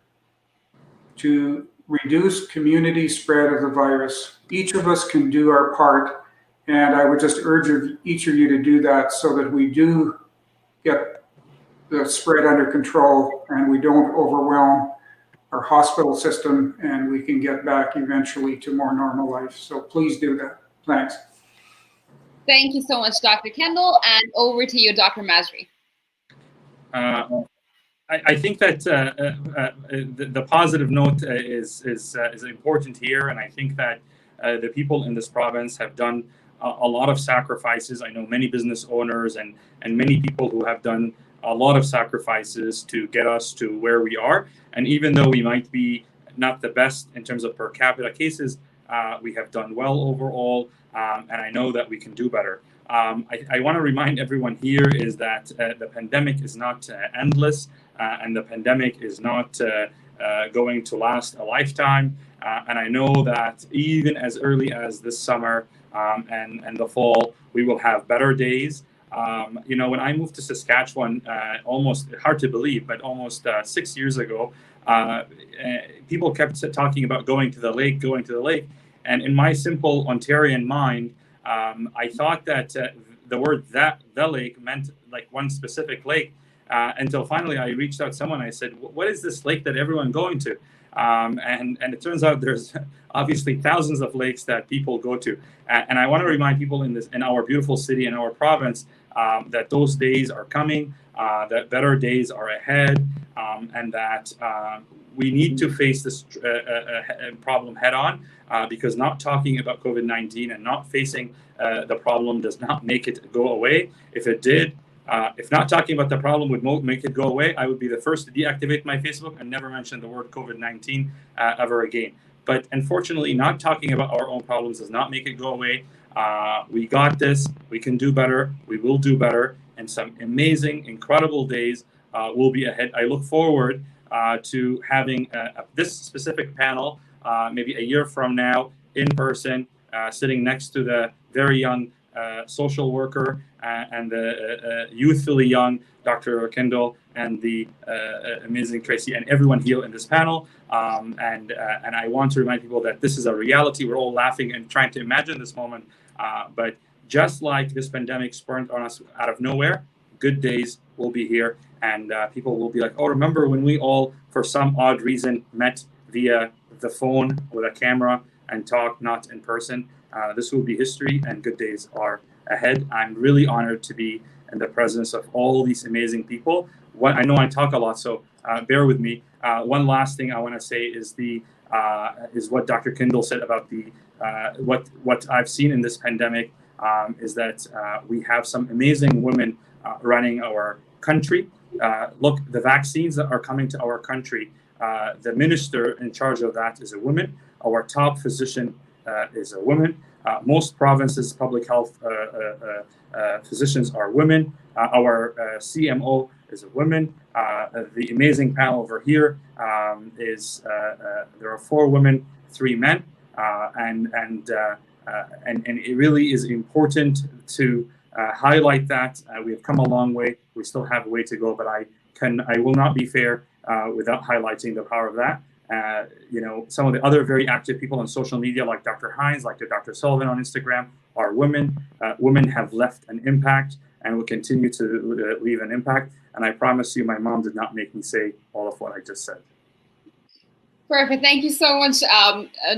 to reduce community spread of the virus. Each of us can do our part. And I would just urge each of you to do that so that we do get the spread under control and we don't overwhelm our hospital system and we can get back eventually to more normal life. So please do that. Thanks. Thank you so much, Dr. Kendel. And over to you, Dr. Masri. I think that the positive note is important here. And I think that the people in this province have done a lot of sacrifices. I know many business owners and many people who have done a lot of sacrifices to get us to where we are. And even though we might be not the best in terms of per capita cases, we have done well overall. And I know that we can do better. I want to remind everyone here is that the pandemic is not endless, and the pandemic is not going to last a lifetime. And I know that even as early as this summer and the fall, we will have better days. When I moved to Saskatchewan, almost hard to believe, but almost 6 years ago, people kept talking about going to the lake. And in my simple Ontarian mind, I thought that the word the lake meant like one specific lake, until finally I reached out to someone. I said, what is this lake that everyone going to? And it turns out there's obviously thousands of lakes that people go to. And I want to remind people in our beautiful city, in our province, that those days are coming, that better days are ahead, and that we need to face this problem head on, because not talking about COVID-19 and not facing the problem does not make it go away. If it did, if not talking about the problem would make it go away, I would be the first to deactivate my Facebook and never mention the word COVID-19 ever again. But unfortunately, not talking about our own problems does not make it go away. We got this. We can do better. We will do better. And some amazing, incredible days will be ahead. I look forward to having this specific panel maybe a year from now in person, sitting next to the very young social worker and the youthfully young Dr. Kendel and the amazing Tracy and everyone here in this panel. And I want to remind people that this is a reality. We're all laughing and trying to imagine this moment. But just like this pandemic sprung on us out of nowhere, good days will be here. And people will be like, oh, remember when we all, for some odd reason, met via the phone with a camera and talked, not in person. This will be history, and good days are ahead. I'm really honored to be in the presence of all these amazing people. I know I talk a lot, so bear with me. One last thing I want to say is what Dr. Kendel said about what I've seen in this pandemic, is that we have some amazing women running our country. Look, the vaccines that are coming to our country, the minister in charge of that is a woman. Our top physician is a woman. Most provinces' public health physicians are women. Our CMO is a woman. The amazing panel over here is there are 4 women, 3 men, and it really is important to highlight that. We have come a long way. We still have a way to go, but I will not be fair without highlighting the power of that. Some of the other very active people on social media, like Dr. Hines, like Dr. Sullivan on Instagram, are women. Women have left an impact and will continue to leave an impact. And I promise you, my mom did not make me say all of what I just said. Perfect. Thank you so much,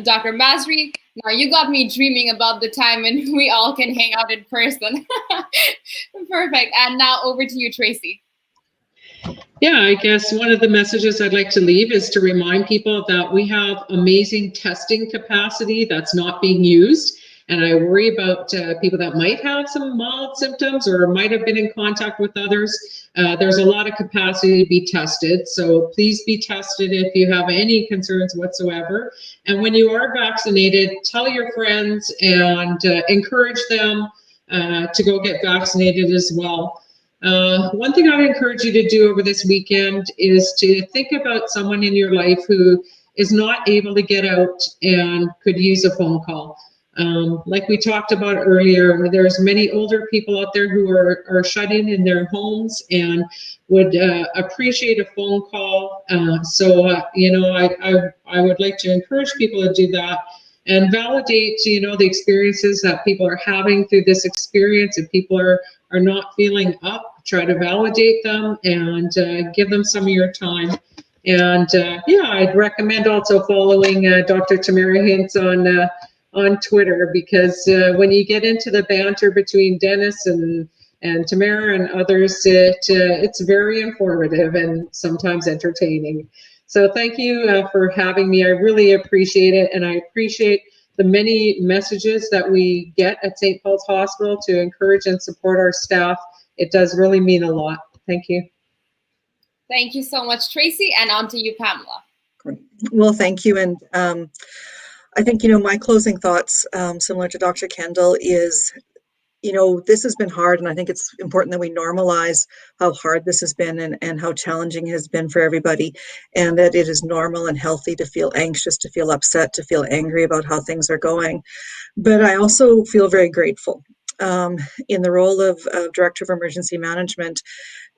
Dr. Masri. Now you got me dreaming about the time when we all can hang out in person. Perfect. And now over to you, Tracy. Yeah, I guess one of the messages I'd like to leave is to remind people that we have amazing testing capacity that's not being used. And I worry about people that might have some mild symptoms or might have been in contact with others. There's a lot of capacity to be tested. So please be tested if you have any concerns whatsoever. And when you are vaccinated, tell your friends and encourage them to go get vaccinated as well. One thing I would encourage you to do over this weekend is to think about someone in your life who is not able to get out and could use a phone call. Like we talked about earlier, there's many older people out there who are shut in their homes and would appreciate a phone call. I would like to encourage people to do that and validate, the experiences that people are having through this experience. If people are not feeling up, try to validate them and give them some of your time. And I'd recommend also following Dr. Tamara Hintz on Twitter, because when you get into the banter between Dennis and Tamara and others, it's very informative and sometimes entertaining. So thank you for having me. I really appreciate it, and I appreciate the many messages that we get at St. Paul's Hospital to encourage and support our staff. It does really mean a lot. Thank you. Thank you so much, Tracy, and on to you, Pamela. Great. Well, thank you. And I think, my closing thoughts, similar to Dr. Kendel, is, this has been hard, and I think it's important that we normalize how hard this has been and how challenging it has been for everybody, and that it is normal and healthy to feel anxious, to feel upset, to feel angry about how things are going. But I also feel very grateful in the role of Director of Emergency Management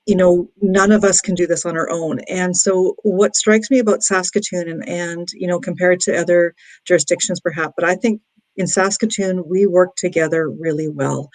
none of us can do this on our own. And so what strikes me about Saskatoon and compared to other jurisdictions perhaps, but I think in Saskatoon, we work together really well.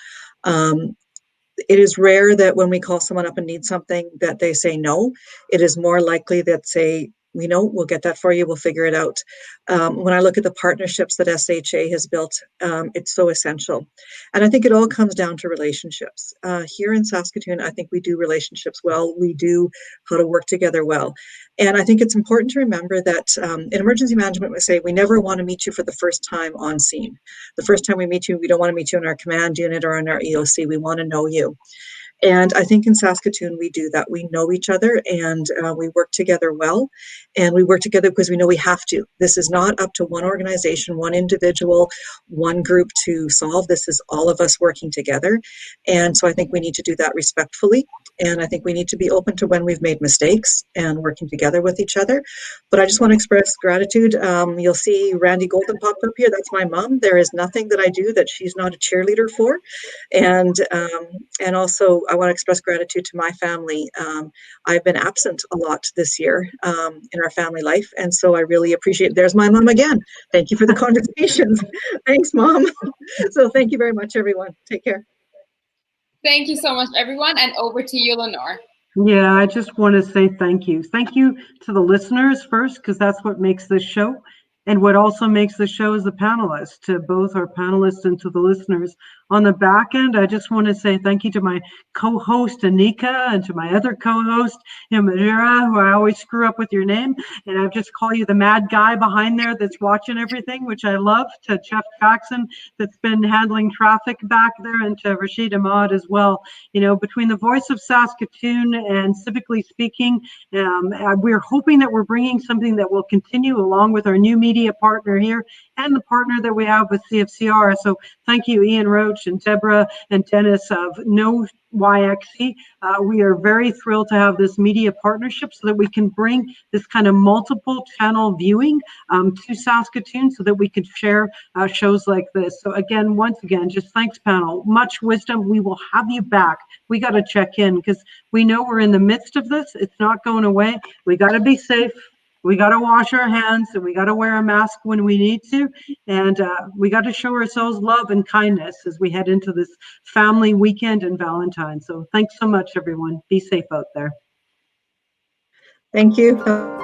It is rare that when we call someone up and need something that they say no. It is more likely that say, we'll get that for you, we'll figure it out. When I look at the partnerships that SHA has built, it's so essential. And I think it all comes down to relationships. Here in Saskatoon, I think we do relationships well. We do how to work together well. And I think it's important to remember that in emergency management, we say we never want to meet you for the first time on scene. The first time we meet you, we don't want to meet you in our command unit or in our EOC. We want to know you. And I think in Saskatoon, we do that. We know each other and we work together well. And we work together because we know we have to. This is not up to one organization, one individual, one group to solve. This is all of us working together. And so I think we need to do that respectfully. And I think we need to be open to when we've made mistakes and working together with each other. But I just want to express gratitude. You'll see Randy Golden pop up here. That's my mom. There is nothing that I do that she's not a cheerleader for. And also I want to express gratitude to my family. I've been absent a lot this year in our family life. And so I really appreciate, there's my mom again. Thank you for the conversations. Thanks, Mom. So thank you very much, everyone. Take care. Thank you so much, everyone. And over to you, Lenore. Yeah, I just want to say thank you. Thank you to the listeners first, because that's what makes this show. And what also makes the show is the panelists, to both our panelists and to the listeners. On the back end, I just want to say thank you to my co-host, Anika, and to my other co-host, Majira, who I always screw up with your name. And I just call you the mad guy behind there that's watching everything, which I love. To Jeff Jackson, that's been handling traffic back there, and to Rashid Ahmad as well. Between the Voice of Saskatoon and Civically Speaking, we're hoping that we're bringing something that will continue along with our new media partner here and the partner that we have with CFCR. So thank you, Ian Roach and Deborah and Dennis of No YXC. We are very thrilled to have this media partnership so that we can bring this kind of multiple channel viewing to Saskatoon so that we could share shows like this. So again, once again, just thanks, panel. Much wisdom. We will have you back. We got to check in because we know we're in the midst of this. It's not going away. We got to be safe. We got to wash our hands, and we got to wear a mask when we need to. And we got to show ourselves love and kindness as we head into this family weekend and Valentine's. So thanks so much, everyone. Be safe out there. Thank you.